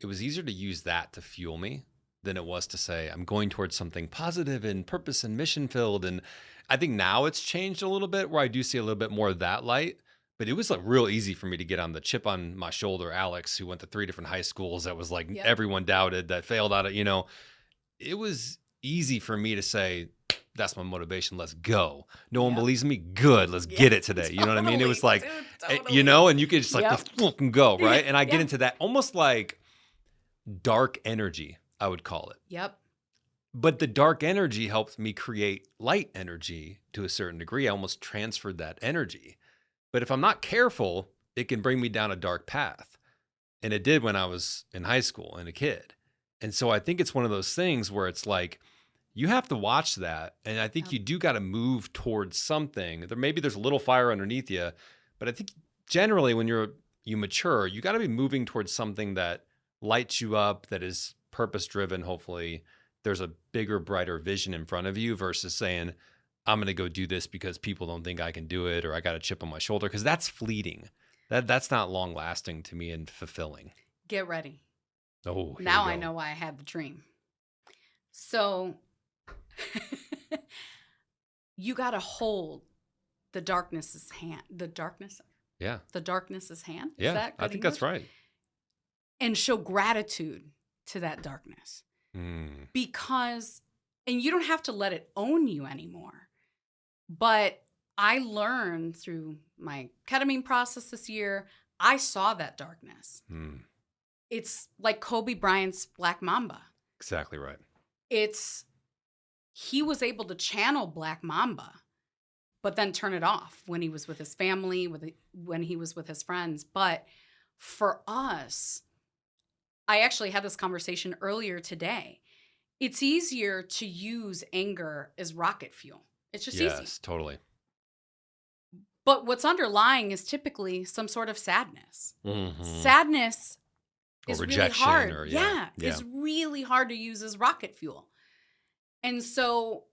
it was easier to use that to fuel me than it was to say, I'm going towards something positive and purpose and mission filled. And I think now it's changed a little bit where I do see a little bit more of that light. But it was like real easy for me to get on the chip on my shoulder, Alex, who went to 3 different high schools that was like everyone doubted, that failed out of, it was easy for me to say, that's my motivation. Let's go. No one believes me. Good. Let's get it today. You know what I mean? It was like, and you could just like, let's fucking go. Right. And I get into that almost like dark energy, I would call it. Yep. But the dark energy helped me create light energy to a certain degree. I almost transferred that energy. But if I'm not careful, it can bring me down a dark path. And it did when I was in high school and a kid. And so I think it's one of those things where it's like, you have to watch that. And I think you do got to move towards something. Maybe there's a little fire underneath you, but I think generally when you mature, you got to be moving towards something that lights you up, that is purpose driven. Hopefully there's a bigger, brighter vision in front of you versus saying, I'm going to go do this because people don't think I can do it, or I got a chip on my shoulder, because that's fleeting. That's not long lasting to me and fulfilling. Get ready. Oh, now I know why I had the dream. So you got to hold the darkness's hand. The darkness? Yeah. The darkness's hand? Is yeah, that good I think English? That's right. And show gratitude to that darkness. Because, and you don't have to let it own you anymore. But I learned through my ketamine process this year, I saw that darkness. It's like Kobe Bryant's Black Mamba. Exactly right. He was able to channel Black Mamba, but then turn it off when he was with his family, when he was with his friends. But for us, I actually had this conversation earlier today. It's easier to use anger as rocket fuel. It's just easy. Yes, totally. But what's underlying is typically some sort of sadness. Sadness is really hard. It's really hard to use as rocket fuel. And so,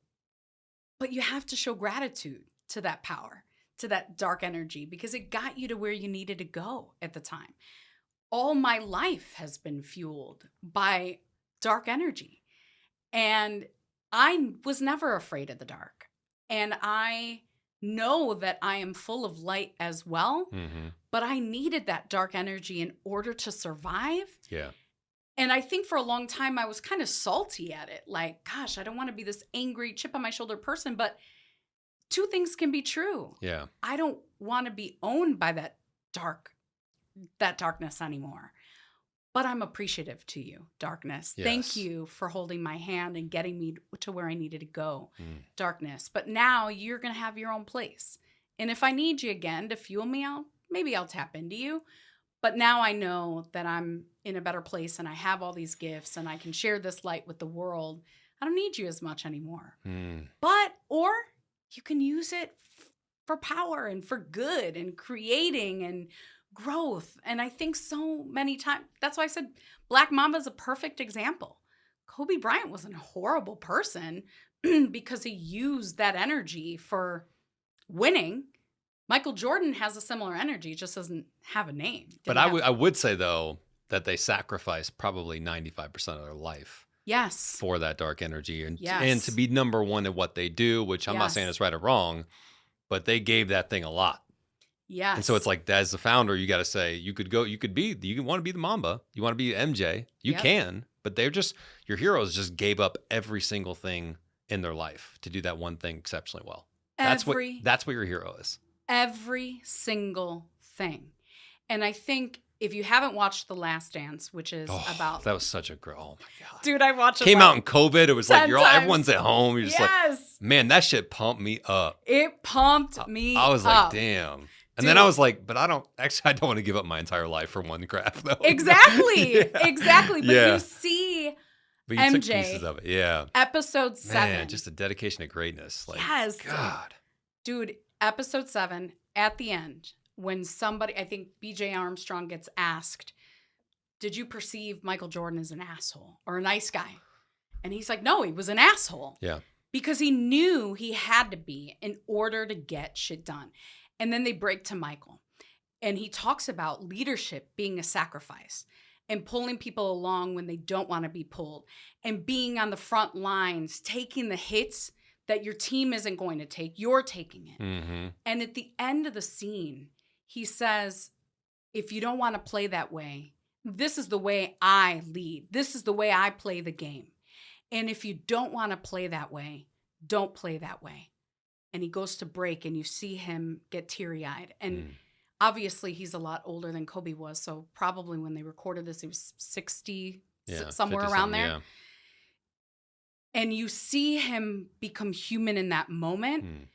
but you have to show gratitude to that power, to that dark energy, because it got you to where you needed to go at the time. All my life has been fueled by dark energy. And I was never afraid of the dark. And I know that I am full of light as well, but I needed that dark energy in order to survive. Yeah. And I think for a long time, I was kind of salty at it. Like, gosh, I don't want to be this angry, chip on my shoulder person. But two things can be true. Yeah. I don't want to be owned by that darkness anymore. But I'm appreciative to you, darkness. Yes. Thank you for holding my hand and getting me to where I needed to go, darkness. But now you're going to have your own place. And if I need you again to fuel me out, maybe I'll tap into you. But now I know that I'm in a better place and I have all these gifts and I can share this light with the world. I don't need you as much anymore. Or you can use it for power and for good and creating and growth. And I think so many times, that's why I said Black Mamba is a perfect example. Kobe Bryant wasn't a horrible person because he used that energy for winning. Michael Jordan has a similar energy, just doesn't have a name. But I would say, though, that they sacrificed probably 95% of their life Yes. for that dark energy and Yes. to be number one at what they do, which I'm not saying Yes. it's right or wrong, but they gave that thing a lot. Yes. And so it's like, as the founder, you got to say, you want to be the Mamba, you want to be MJ, you Yep. can, but your heroes just gave up every single thing in their life to do that one thing exceptionally well. That's what your hero is. Every single thing. And I think if you haven't watched The Last Dance, which is about... That was such a great... Oh, my God. Dude, I watched it. Came out in COVID. It was like, 10 times. everyone's at home. You're just like, man, that shit pumped me up. It pumped me up. I was like, damn. And then I was like, but I don't want to give up my entire life for one craft, though. Exactly. Yeah. Exactly. But you see but you MJ, took pieces of it. Yeah. Episode 7. Man, just a dedication to greatness. Like, yes. God. Dude, episode 7, at the end, when somebody, I think BJ Armstrong gets asked, did you perceive Michael Jordan as an asshole or a nice guy? And he's like, no, he was an asshole. Yeah. Because he knew he had to be in order to get shit done. And then they break to Michael. And he talks about leadership being a sacrifice and pulling people along when they don't want to be pulled and being on the front lines, taking the hits that your team isn't going to take. You're taking it. Mm-hmm. And at the end of the scene, he says, if you don't want to play that way, this is the way I lead. This is the way I play the game. And if you don't want to play that way, don't play that way. And he goes to break and you see him get teary-eyed. And obviously he's a lot older than Kobe was. So probably when they recorded this, he was 60, somewhere around there. Yeah. And you see him become human in that moment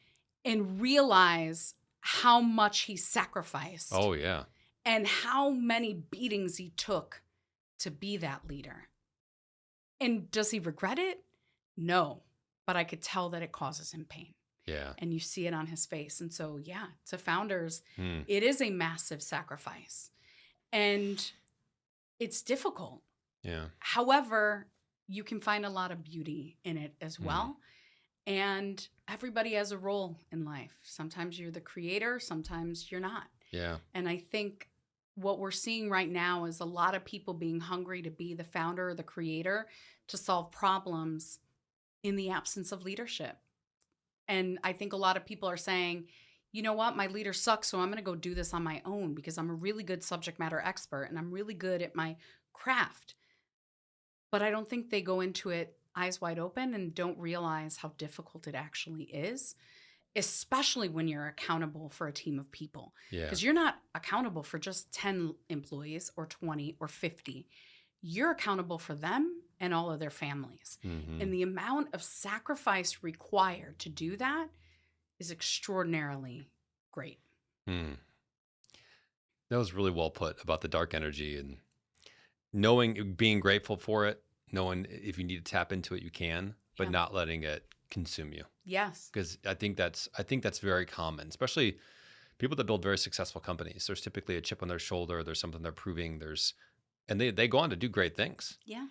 and realize how much he sacrificed. Oh, yeah. And how many beatings he took to be that leader. And does he regret it? No. But I could tell that it causes him pain. Yeah. And you see it on his face. And so, yeah, to founders, it is a massive sacrifice. And it's difficult. Yeah. However, you can find a lot of beauty in it as well. And everybody has a role in life. Sometimes you're the creator, sometimes you're not. Yeah. And I think what we're seeing right now is a lot of people being hungry to be the founder or the creator to solve problems in the absence of leadership. And I think a lot of people are saying, you know what, my leader sucks, so I'm going to go do this on my own because I'm a really good subject matter expert and I'm really good at my craft. But I don't think they go into it eyes wide open and don't realize how difficult it actually is, especially when you're accountable for a team of people. Because you're not accountable for just 10 employees or 20 or 50. You're accountable for them and all of their families. And the amount of sacrifice required to do that is extraordinarily great. That was really well put about the dark energy and being grateful for it, knowing if you need to tap into it, you can, but not letting it consume you. Yes. Because I think that's very common, especially people that build very successful companies. There's typically a chip on their shoulder. There's something they're proving. And they go on to do great things. Yeah.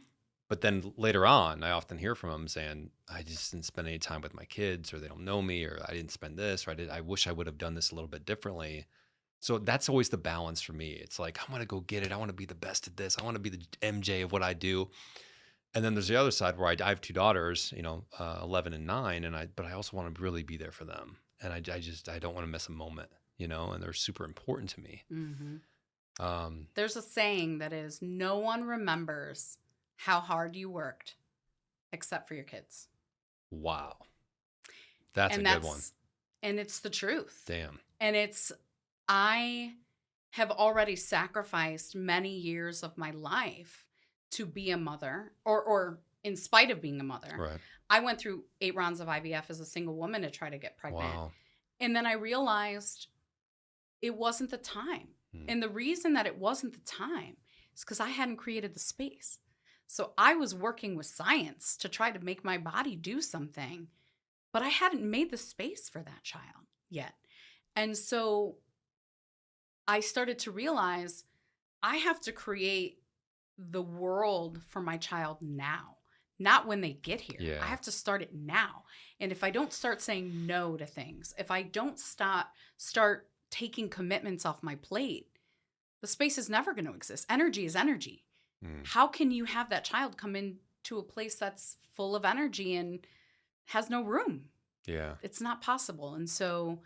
But then later on, I often hear from them saying, I just didn't spend any time with my kids, or they don't know me, or I didn't spend this, or I wish I would have done this a little bit differently. So that's always the balance for me. It's like, I want to go get it. I want to be the best at this. I want to be the MJ of what I do. And then there's the other side where I have 2 daughters, 11 and 9, but I also want to really be there for them. And I don't want to miss a moment, and they're super important to me. There's a saying that is, no one remembers how hard you worked except for your kids. Wow. That's a good one. And it's the truth. Damn. And I have already sacrificed many years of my life to be a mother, or in spite of being a mother. Right. I went through 8 rounds of IVF as a single woman to try to get pregnant. Wow. And then I realized it wasn't the time. And the reason that it wasn't the time is because I hadn't created the space. So I was working with science to try to make my body do something, but I hadn't made the space for that child yet. And so I started to realize I have to create the world for my child now, not when they get here. Yeah. I have to start it now. And if I don't start saying no to things, if I don't start taking commitments off my plate, the space is never going to exist. Energy is energy. How can you have that child come into a place that's full of energy and has no room? Yeah. It's not possible. And so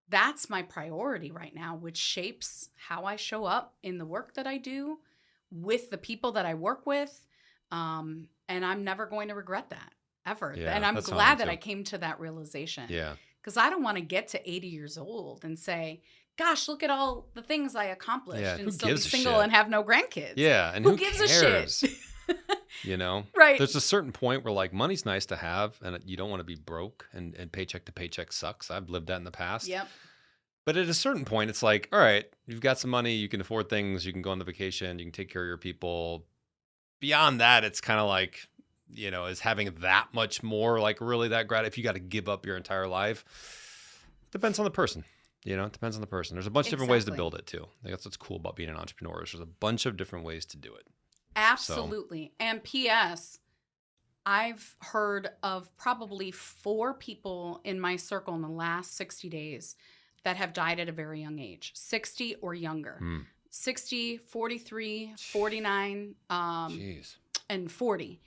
that's my priority right now, which shapes how I show up in the work that I do with the people that I work with. And I'm never going to regret that ever. Yeah, And I'm that's how I glad am that too. I came to that realization. Yeah. Because I don't want to get to 80 years old and say, gosh, look at all the things I accomplished Yeah, and who still be gives a single shit? and have no grandkids. Yeah, and Who gives a cares? shit? You know? Right. There's a certain point where like money's nice to have and you don't want to be broke and paycheck to paycheck sucks. I've lived that in the past. Yep. But at a certain point, it's like, all right, you've got some money, you can afford things, you can go on the vacation, you can take care of your people. Beyond that, it's kind of like, you know, is having that much more like really that if you got to give up your entire life? Depends on the person. You know, it depends on the person. There's a bunch of different ways to build it too. I think that's what's cool about being an entrepreneur. There's a bunch of different ways to do it. Absolutely. So. And P.S., I've heard of probably 4 people in my circle in the last 60 days that have died at a very young age, 60 or younger. 60, 43, 49, and 40.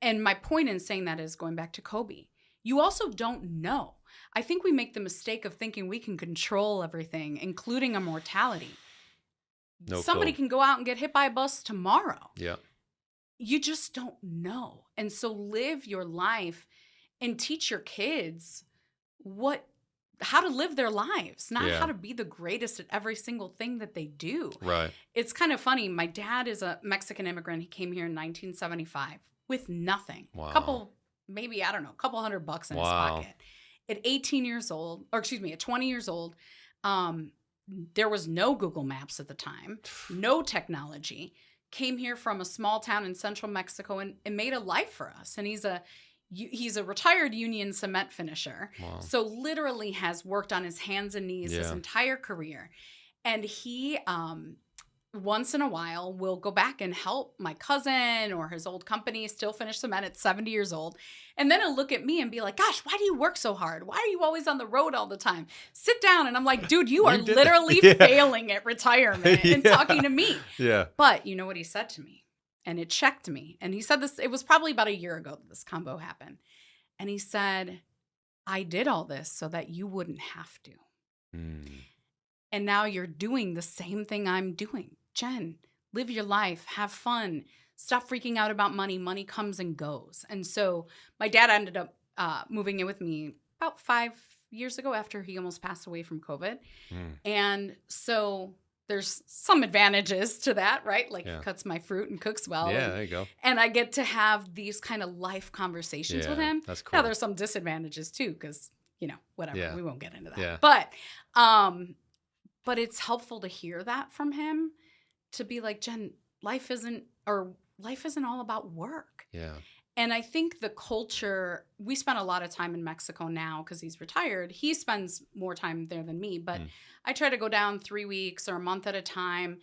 And my point in saying that is going back to Kobe. You also don't know. I think we make the mistake of thinking we can control everything, including our mortality. Somebody can go out and get hit by a bus tomorrow. Yeah. You just don't know. And so live your life and teach your kids how to live their lives, not how to be the greatest at every single thing that they do. Right. It's kind of funny. My dad is a Mexican immigrant. He came here in 1975 with nothing. Wow. A couple $100 in his pocket. At 18 years old, or excuse me, at 20 years old, there was no Google Maps at the time, no technology. Came here from a small town in central Mexico and made a life for us. And he's a retired union cement finisher. Wow. So So literally has worked on his hands and knees his entire career. And he, once in a while, will go back and help my cousin or his old company still finish cement at 70 years old. And then he'll look at me and be like, gosh, why do you work so hard? Why are you always on the road all the time? Sit down. And I'm like, dude, you are literally failing at retirement and talking to me. Yeah. But you know what he said to me? And it checked me. And he said this, it was probably about a year ago that this combo happened. And he said, I did all this so that you wouldn't have to. And now you're doing the same thing I'm doing. Jen, live your life, have fun, stop freaking out about money. Money comes and goes. And so my dad ended up moving in with me about 5 years ago after he almost passed away from COVID. And so there's some advantages to that, right? Like he cuts my fruit and cooks well. Yeah, there you go. And I get to have these kind of life conversations with him. That's cool. Now there's some disadvantages too, because, you know, whatever, we won't get into that. Yeah. But it's helpful to hear that from him, to be like, Jen, life isn't all about work. Yeah. And I think the culture, we spend a lot of time in Mexico now because he's retired. He spends more time there than me, but I try to go down 3 weeks or a month at a time.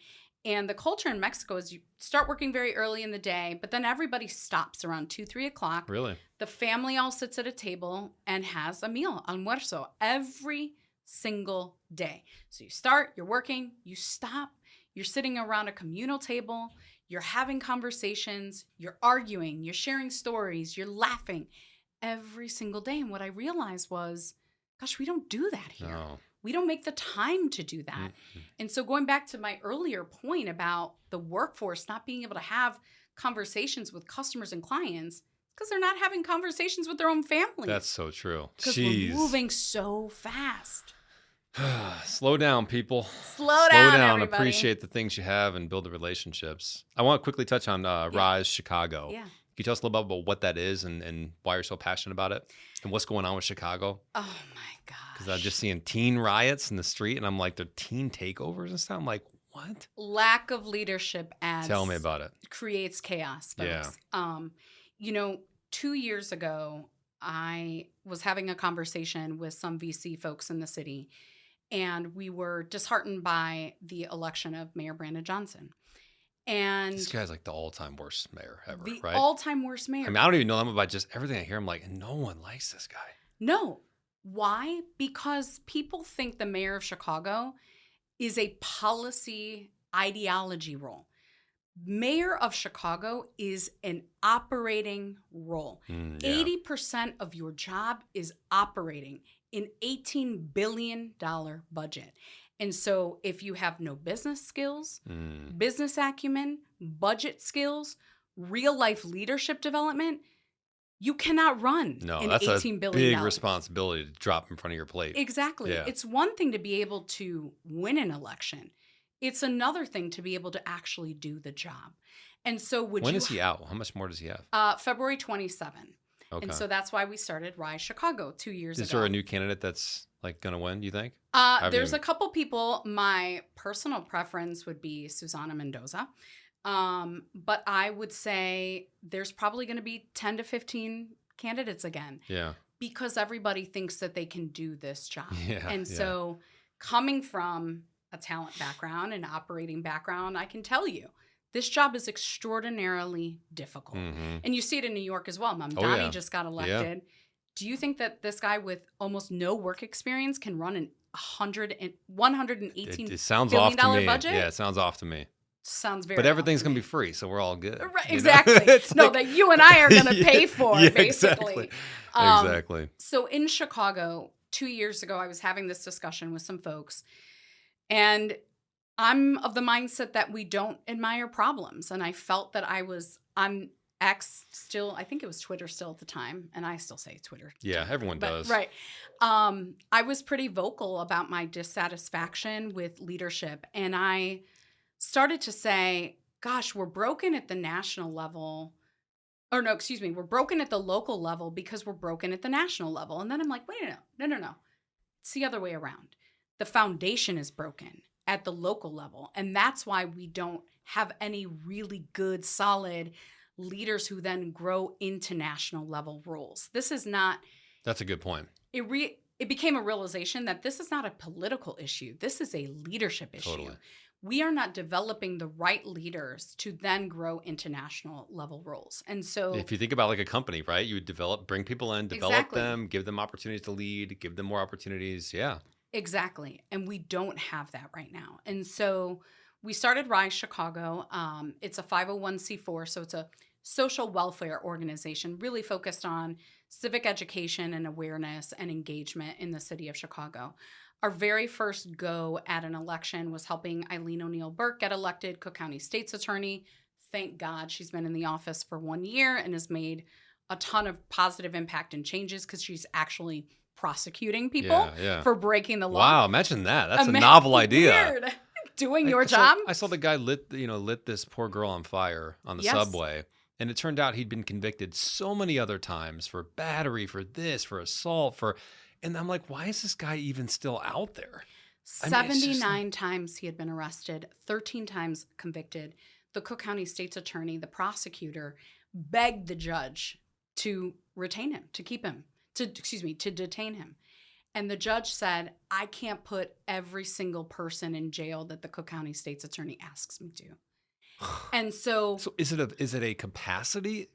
And the culture in Mexico is you start working very early in the day, but then everybody stops around 2, 3 o'clock. Really? The family all sits at a table and has a meal, almuerzo, every single day. So you start, you're working, you stop, you're sitting around a communal table, you're having conversations, you're arguing, you're sharing stories, you're laughing every single day. And what I realized was, gosh, we don't do that here. No. We don't make the time to do that. And so going back to my earlier point about the workforce not being able to have conversations with customers and clients, because they're not having conversations with their own families. That's so true. Because we're moving so fast. Slow down, people. Slow down, everybody. Appreciate the things you have and build the relationships. I want to quickly touch on Rise Chicago. Yeah. Can you tell us a little bit about what that is and why you're so passionate about it and what's going on with Chicago? Oh, my gosh. Because I'm just seeing teen riots in the street and I'm like, they're teen takeovers and stuff. I'm like, what? Lack of leadership Tell me about it. Creates chaos, folks. Yeah. 2 years ago, I was having a conversation with some VC folks in the city, and we were disheartened by the election of Mayor Brandon Johnson. And This guy's like the all-time worst mayor ever, the right? all-time worst mayor. I mean, I don't even know him, but just everything I hear, I'm like, no one likes this guy. No. Why? Because people think the mayor of Chicago is a policy ideology role. Mayor of Chicago is an operating role. Yeah. 80% of your job is operating an $18 billion budget. And so if you have no business skills, business acumen, budget skills, real life leadership development, you cannot run an that's $18 a billion. big responsibility to drop in front of your plate. Exactly. Yeah. It's one thing to be able to win an election. It's another thing to be able to actually do the job. And so when is he out? How much more does he have? February 27. Okay. And so that's why we started Rise Chicago 2 years ago. Is there a new candidate that's like going to win, you think? There's a couple people. My personal preference would be Susana Mendoza. But I would say there's probably going to be 10 to 15 candidates again. Yeah. Because everybody thinks that they can do this job. Yeah. And so coming from a talent background and operating background, I can tell you, this job is extraordinarily difficult. And you see it in New York as well. Mamdani just got elected. Yeah. Do you think that this guy with almost no work experience can run an $118 billion budget? Yeah, it sounds off to me. Sounds very. But everything's going to be free, so we're all good. Right, exactly. No, that you and I are going to pay for, basically. Exactly. So in Chicago, 2 years ago, I was having this discussion with some folks, and I'm of the mindset that we don't admire problems. And I felt that I was on X still, I think it was Twitter still at the time, and I still say Twitter. Yeah, everyone does. Right. I was pretty vocal about my dissatisfaction with leadership, and I started to say, gosh, we're broken at the national level. Or no, excuse me, we're broken at the local level because we're broken at the national level. And then I'm like, wait, no. It's the other way around. The foundation is broken at the local level. And that's why we don't have any really good, solid leaders who then grow into national level roles. This is not. That's a good point. It became a realization that this is not a political issue. This is a leadership issue. Totally. We are not developing the right leaders to then grow into national level roles. And so if you think about like a company, right? You would bring people in, develop them, give them opportunities to lead, give them more opportunities. Yeah. Exactly. And we don't have that right now. And so we started Rise Chicago. It's a 501c4, so it's a social welfare organization really focused on civic education and awareness and engagement in the city of Chicago. Our very first go at an election was helping Eileen O'Neill Burke get elected Cook County State's Attorney. Thank God she's been in the office for 1 year and has made a ton of positive impact and changes because she's actually prosecuting people for breaking the law. Wow, imagine that. That's a novel idea. Weird. Doing your job. I saw the guy lit this poor girl on fire on the subway. And it turned out he'd been convicted so many other times for battery, for this, for assault, and I'm like, why is this guy even still out there? 79 times he had been arrested, 13 times convicted. The Cook County State's Attorney, the prosecutor, begged the judge to retain him, to detain him. And the judge said, I can't put every single person in jail that the Cook County State's Attorney asks me to. And so is it a capacity?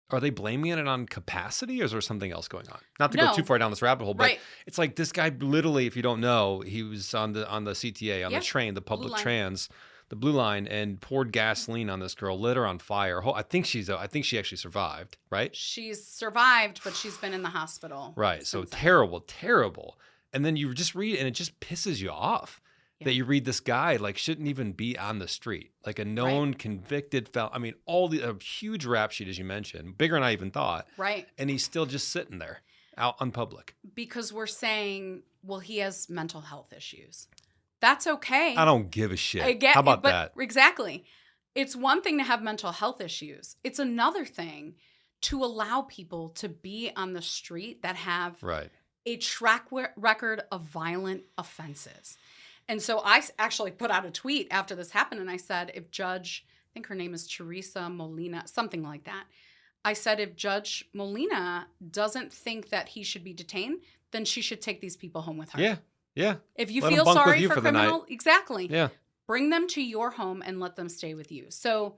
Are they blaming it on capacity, or is there something else going on? Not to go too far down this rabbit hole, but it's like this guy literally, if you don't know, he was on the CTA, on the train, the public trans, the blue line, and poured gasoline on this girl, lit her on fire. I think she actually survived, right? She's survived, but she's been in the hospital. Right. So terrible. And then you just read, and it just pisses you off. That you read this guy shouldn't even be on the street, like a known convicted felon. I mean, a huge rap sheet, as you mentioned, bigger than I even thought. Right. And he's still just sitting there out in public. Because we're saying, well, he has mental health issues. That's okay. I don't give a shit. How about that? Exactly. It's one thing to have mental health issues. It's another thing to allow people to be on the street that have a track record of violent offenses. And so I actually put out a tweet after this happened, and I said, if Judge, I think her name is Teresa Molina, something like that. I said, if Judge Molina doesn't think that he should be detained, then she should take these people home with her. Yeah. If you feel sorry for criminal, exactly. Yeah. bring them to your home and let them stay with you. So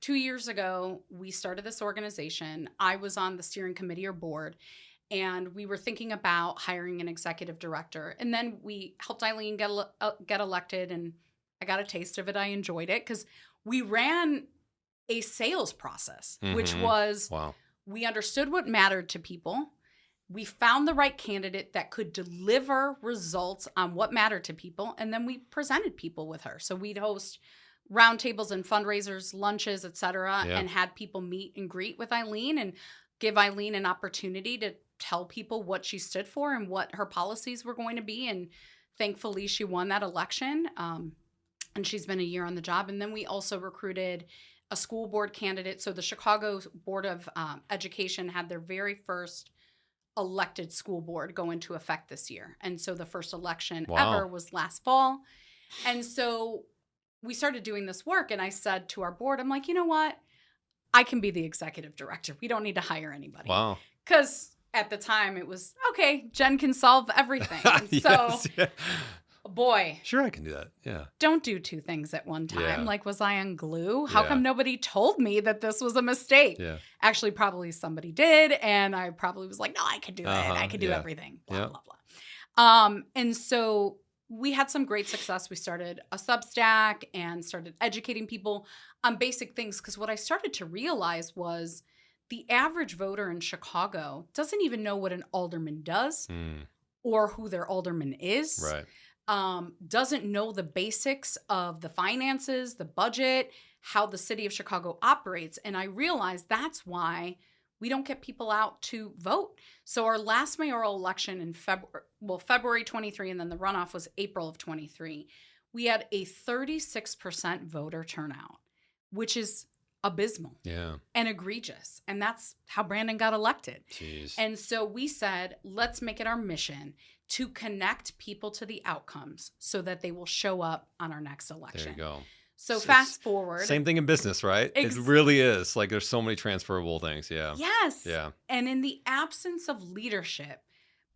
2 years ago, we started this organization. I was on the steering committee or board, and we were thinking about hiring an executive director. And then we helped Eileen get elected, and I got a taste of it. I enjoyed it because we ran a sales process, which was we understood what mattered to people. We found the right candidate that could deliver results on what mattered to people, and then we presented people with her. So we'd host roundtables and fundraisers, lunches, etc., and had people meet and greet with Eileen and give Eileen an opportunity to tell people what she stood for and what her policies were going to be. And thankfully, she won that election, and she's been a year on the job. And then we also recruited a school board candidate. So the Chicago Board of Education had their very first elected school board go into effect this year. And so the first election ever was last fall. And so we started doing this work, and I said to our board, I'm like, you know what? I can be the executive director. We don't need to hire anybody. Wow. Because at the time it was, okay, Jen can solve everything. And so, boy. Sure, I can do that. Yeah. Don't do two things at one time. Like, was I on glue? How come nobody told me that this was a mistake? Yeah. Actually, probably somebody did. And I probably was like, no, I could do it. I could do everything. Blah, blah, blah. And so we had some great success. We started a Substack and started educating people on basic things. Because what I started to realize was the average voter in Chicago doesn't even know what an alderman does or who their alderman is. Right. Doesn't know the basics of the finances, the budget, how the city of Chicago operates. And I realized that's why we don't get people out to vote. So our last mayoral election in February 23, and then the runoff was April of 23, we had a 36% voter turnout, which is abysmal and egregious. And that's how Brandon got elected. Jeez. And so we said, let's make it our mission to connect people to the outcomes so that they will show up on our next election. There you go. So fast forward. Same thing in business, right? It really is. Like, there's so many transferable things. Yeah. Yes. Yeah. And in the absence of leadership,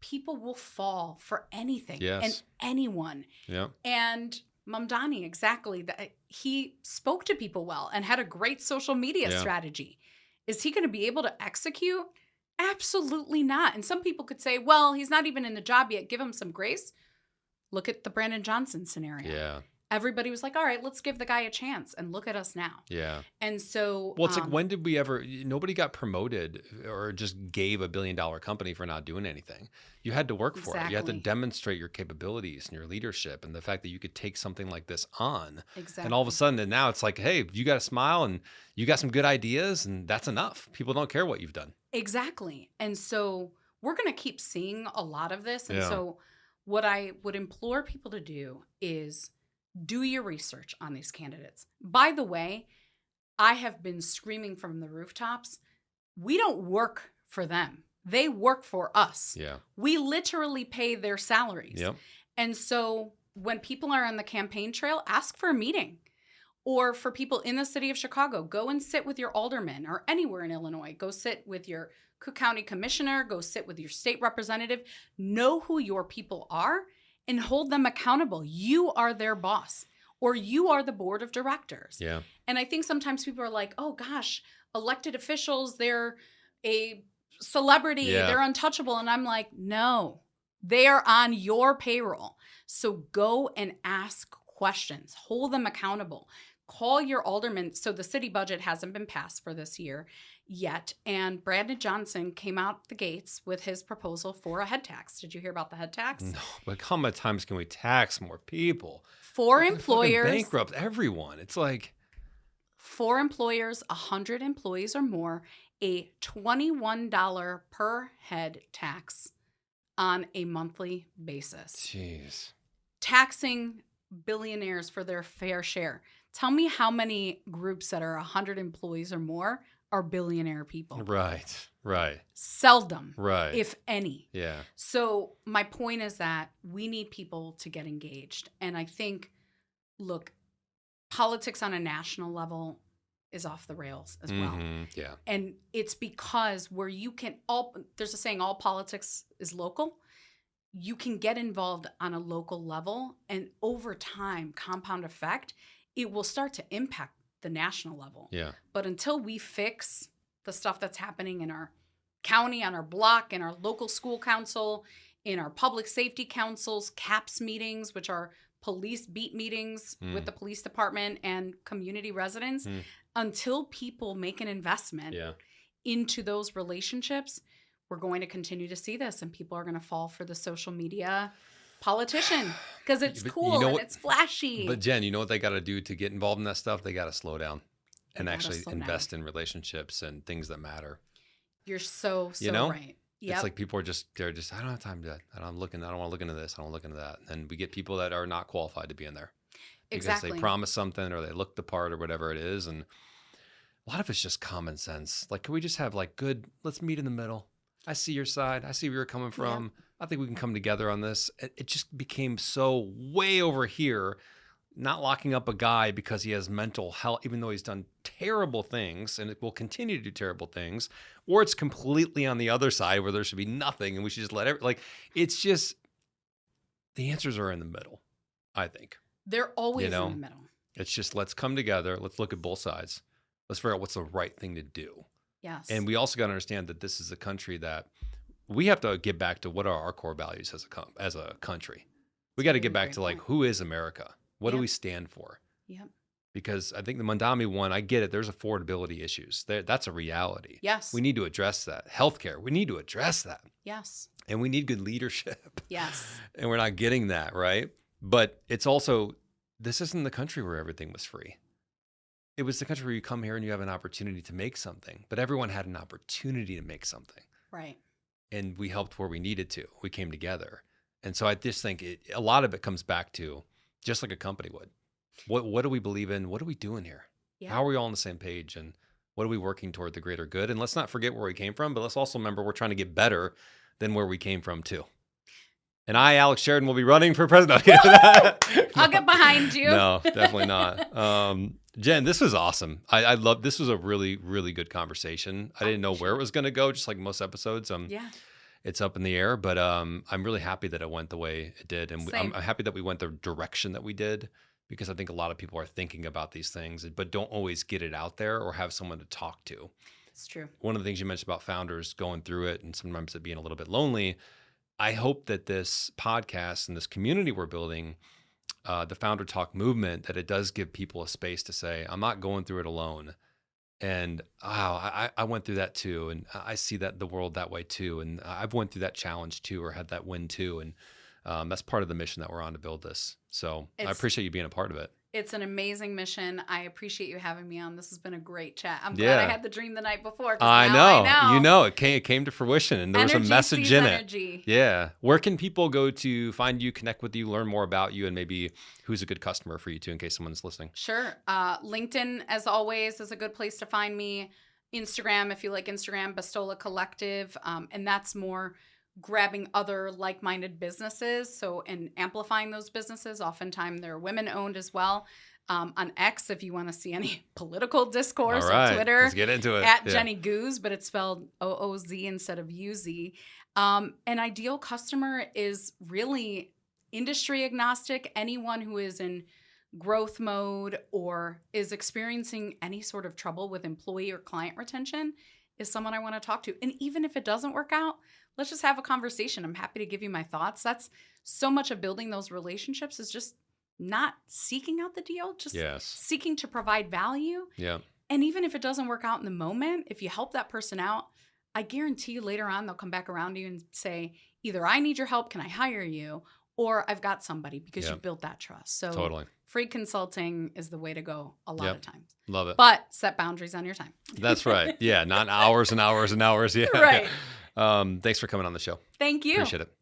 people will fall for anything and anyone. Yeah. And Mamdani, exactly. That he spoke to people well and had a great social media strategy. Is he going to be able to execute? Absolutely not. And some people could say, well, he's not even in the job yet. Give him some grace. Look at the Brandon Johnson scenario. Yeah. Everybody was like, all right, let's give the guy a chance. And look at us now. Yeah. And so. Well, it's like, when did we ever, nobody got promoted or just gave $1 billion company for not doing anything. You had to work for it. You had to demonstrate your capabilities and your leadership and the fact that you could take something like this on. Exactly. And all of a sudden, and now it's like, hey, you got a smile and you got some good ideas, and that's enough. People don't care what you've done. Exactly. And so we're going to keep seeing a lot of this. And so what I would implore people to do is do your research on these candidates. By the way, I have been screaming from the rooftops, we don't work for them. They work for us. Yeah. We literally pay their salaries. Yep. And so when people are on the campaign trail, ask for a meeting. Or for people in the city of Chicago, go and sit with your alderman, or anywhere in Illinois. Go sit with your Cook County commissioner. Go sit with your state representative. Know who your people are and hold them accountable. You are their boss, or you are the board of directors. Yeah. And I think sometimes people are like, oh gosh, elected officials, they're a celebrity, they're untouchable. And I'm like, no, they are on your payroll. So go and ask questions, hold them accountable. Call your alderman. So the city budget hasn't been passed for this year yet. And Brandon Johnson came out the gates with his proposal for a head tax. Did you hear about the head tax? No, but how many times can we tax more people? For employers. Bankrupt everyone. It's like. For employers, 100 employees or more, a $21 per head tax on a monthly basis. Jeez. Taxing billionaires for their fair share. Tell me how many groups that are 100 employees or more are billionaire people. Right. Seldom. Right. If any. Yeah. So my point is that we need people to get engaged. And I think, look, politics on a national level is off the rails as well. Yeah. And it's because where you can there's a saying, all politics is local. you can get involved on a local level, and over time, compound effect, it will start to impact the national level. Yeah. But until we fix the stuff that's happening in our county, on our block, in our local school council, in our public safety councils, CAPS meetings, which are police beat meetings with the police department and community residents, until people make an investment into those relationships, we're going to continue to see this, and people are going to fall for the social media politician because it's cool and it's flashy. But Jen, you know what they got to do to get involved in that stuff? They got to slow down and actually invest in relationships and things that matter. You're so right. Yep. It's like people are they're just, I don't have time to do that. I don't want to look into this. I don't look into that. And we get people that are not qualified to be in there. Because they promise something or they look the part or whatever it is. And a lot of it's just common sense. Like, can we just have let's meet in the middle. I see your side. I see where you're coming from. Yep. I think we can come together on this. It just became so way over here, not locking up a guy because he has mental health, even though he's done terrible things and it will continue to do terrible things, or it's completely on the other side where there should be nothing and we should just let it's just, the answers are in the middle, I think. They're always in the middle. It's just, let's come together. Let's look at both sides. Let's figure out what's the right thing to do. Yes. And we also got to understand that this is a country that we have to get back to what are our core values as a country. We got to get back to who is America? What do we stand for? Yep. Because I think the Mondami one, I get it. There's affordability issues. That's a reality. Yes. We need to address that. Healthcare, we need to address that. Yes. And we need good leadership. Yes. And we're not getting that, right? But it's also, this isn't the country where everything was free. It was the country where you come here and you have an opportunity to make something. But everyone had an opportunity to make something. Right. And we helped where we needed to. We came together. And so I just think a lot of it comes back to just like a company would. What do we believe in? What are we doing here? Yeah. How are we all on the same page? And what are we working toward the greater good? And let's not forget where we came from, but let's also remember we're trying to get better than where we came from too. And I, Alex Sheridan, will be running for president. I'll get behind you. No, definitely not. Jen, this was awesome. I love, this was a really, really good conversation. I didn't know where it was going to go, just like most episodes. It's up in the air, but I'm really happy that it went the way it did. And I'm happy that we went the direction that we did, because I think a lot of people are thinking about these things, but don't always get it out there or have someone to talk to. It's true. One of the things you mentioned about founders going through it and sometimes it being a little bit lonely, I hope that this podcast and this community we're building, the Founder Talk movement, that it does give people a space to say, I'm not going through it alone. And I went through that too. And I see that the world that way too. And I've went through that challenge too, or had that win too. And that's part of the mission that we're on to build this. So I appreciate you being a part of it. It's an amazing mission. I appreciate you having me on. This has been a great chat. I'm glad I had the dream the night before. I know. You know, it came to fruition and there was a message in it. Yeah. Where can people go to find you, connect with you, learn more about you, and maybe who's a good customer for you too, in case someone's listening? Sure. LinkedIn, as always, is a good place to find me. Instagram, if you like Instagram, Bestola Collective. And that's more grabbing other like-minded businesses, and amplifying those businesses. Oftentimes they're women-owned as well. On X, if you want to see any political discourse, on Twitter, let's get into it. At Jenny Guz, but it's spelled OOZ instead of UZ. An ideal customer is really industry agnostic. Anyone who is in growth mode or is experiencing any sort of trouble with employee or client retention is someone I want to talk to. And even if it doesn't work out, let's just have a conversation. I'm happy to give you my thoughts. That's so much of building those relationships, is just not seeking out the deal, just seeking to provide value. Yeah. And even if it doesn't work out in the moment, if you help that person out, I guarantee you later on, they'll come back around to you and say, either I need your help, can I hire you? Or I've got somebody, because you've built that trust. So free consulting is the way to go a lot of times. Love it. But set boundaries on your time. That's right. Yeah. Not hours and hours and hours. Yeah. Right. Thanks for coming on the show. Thank you. Appreciate it.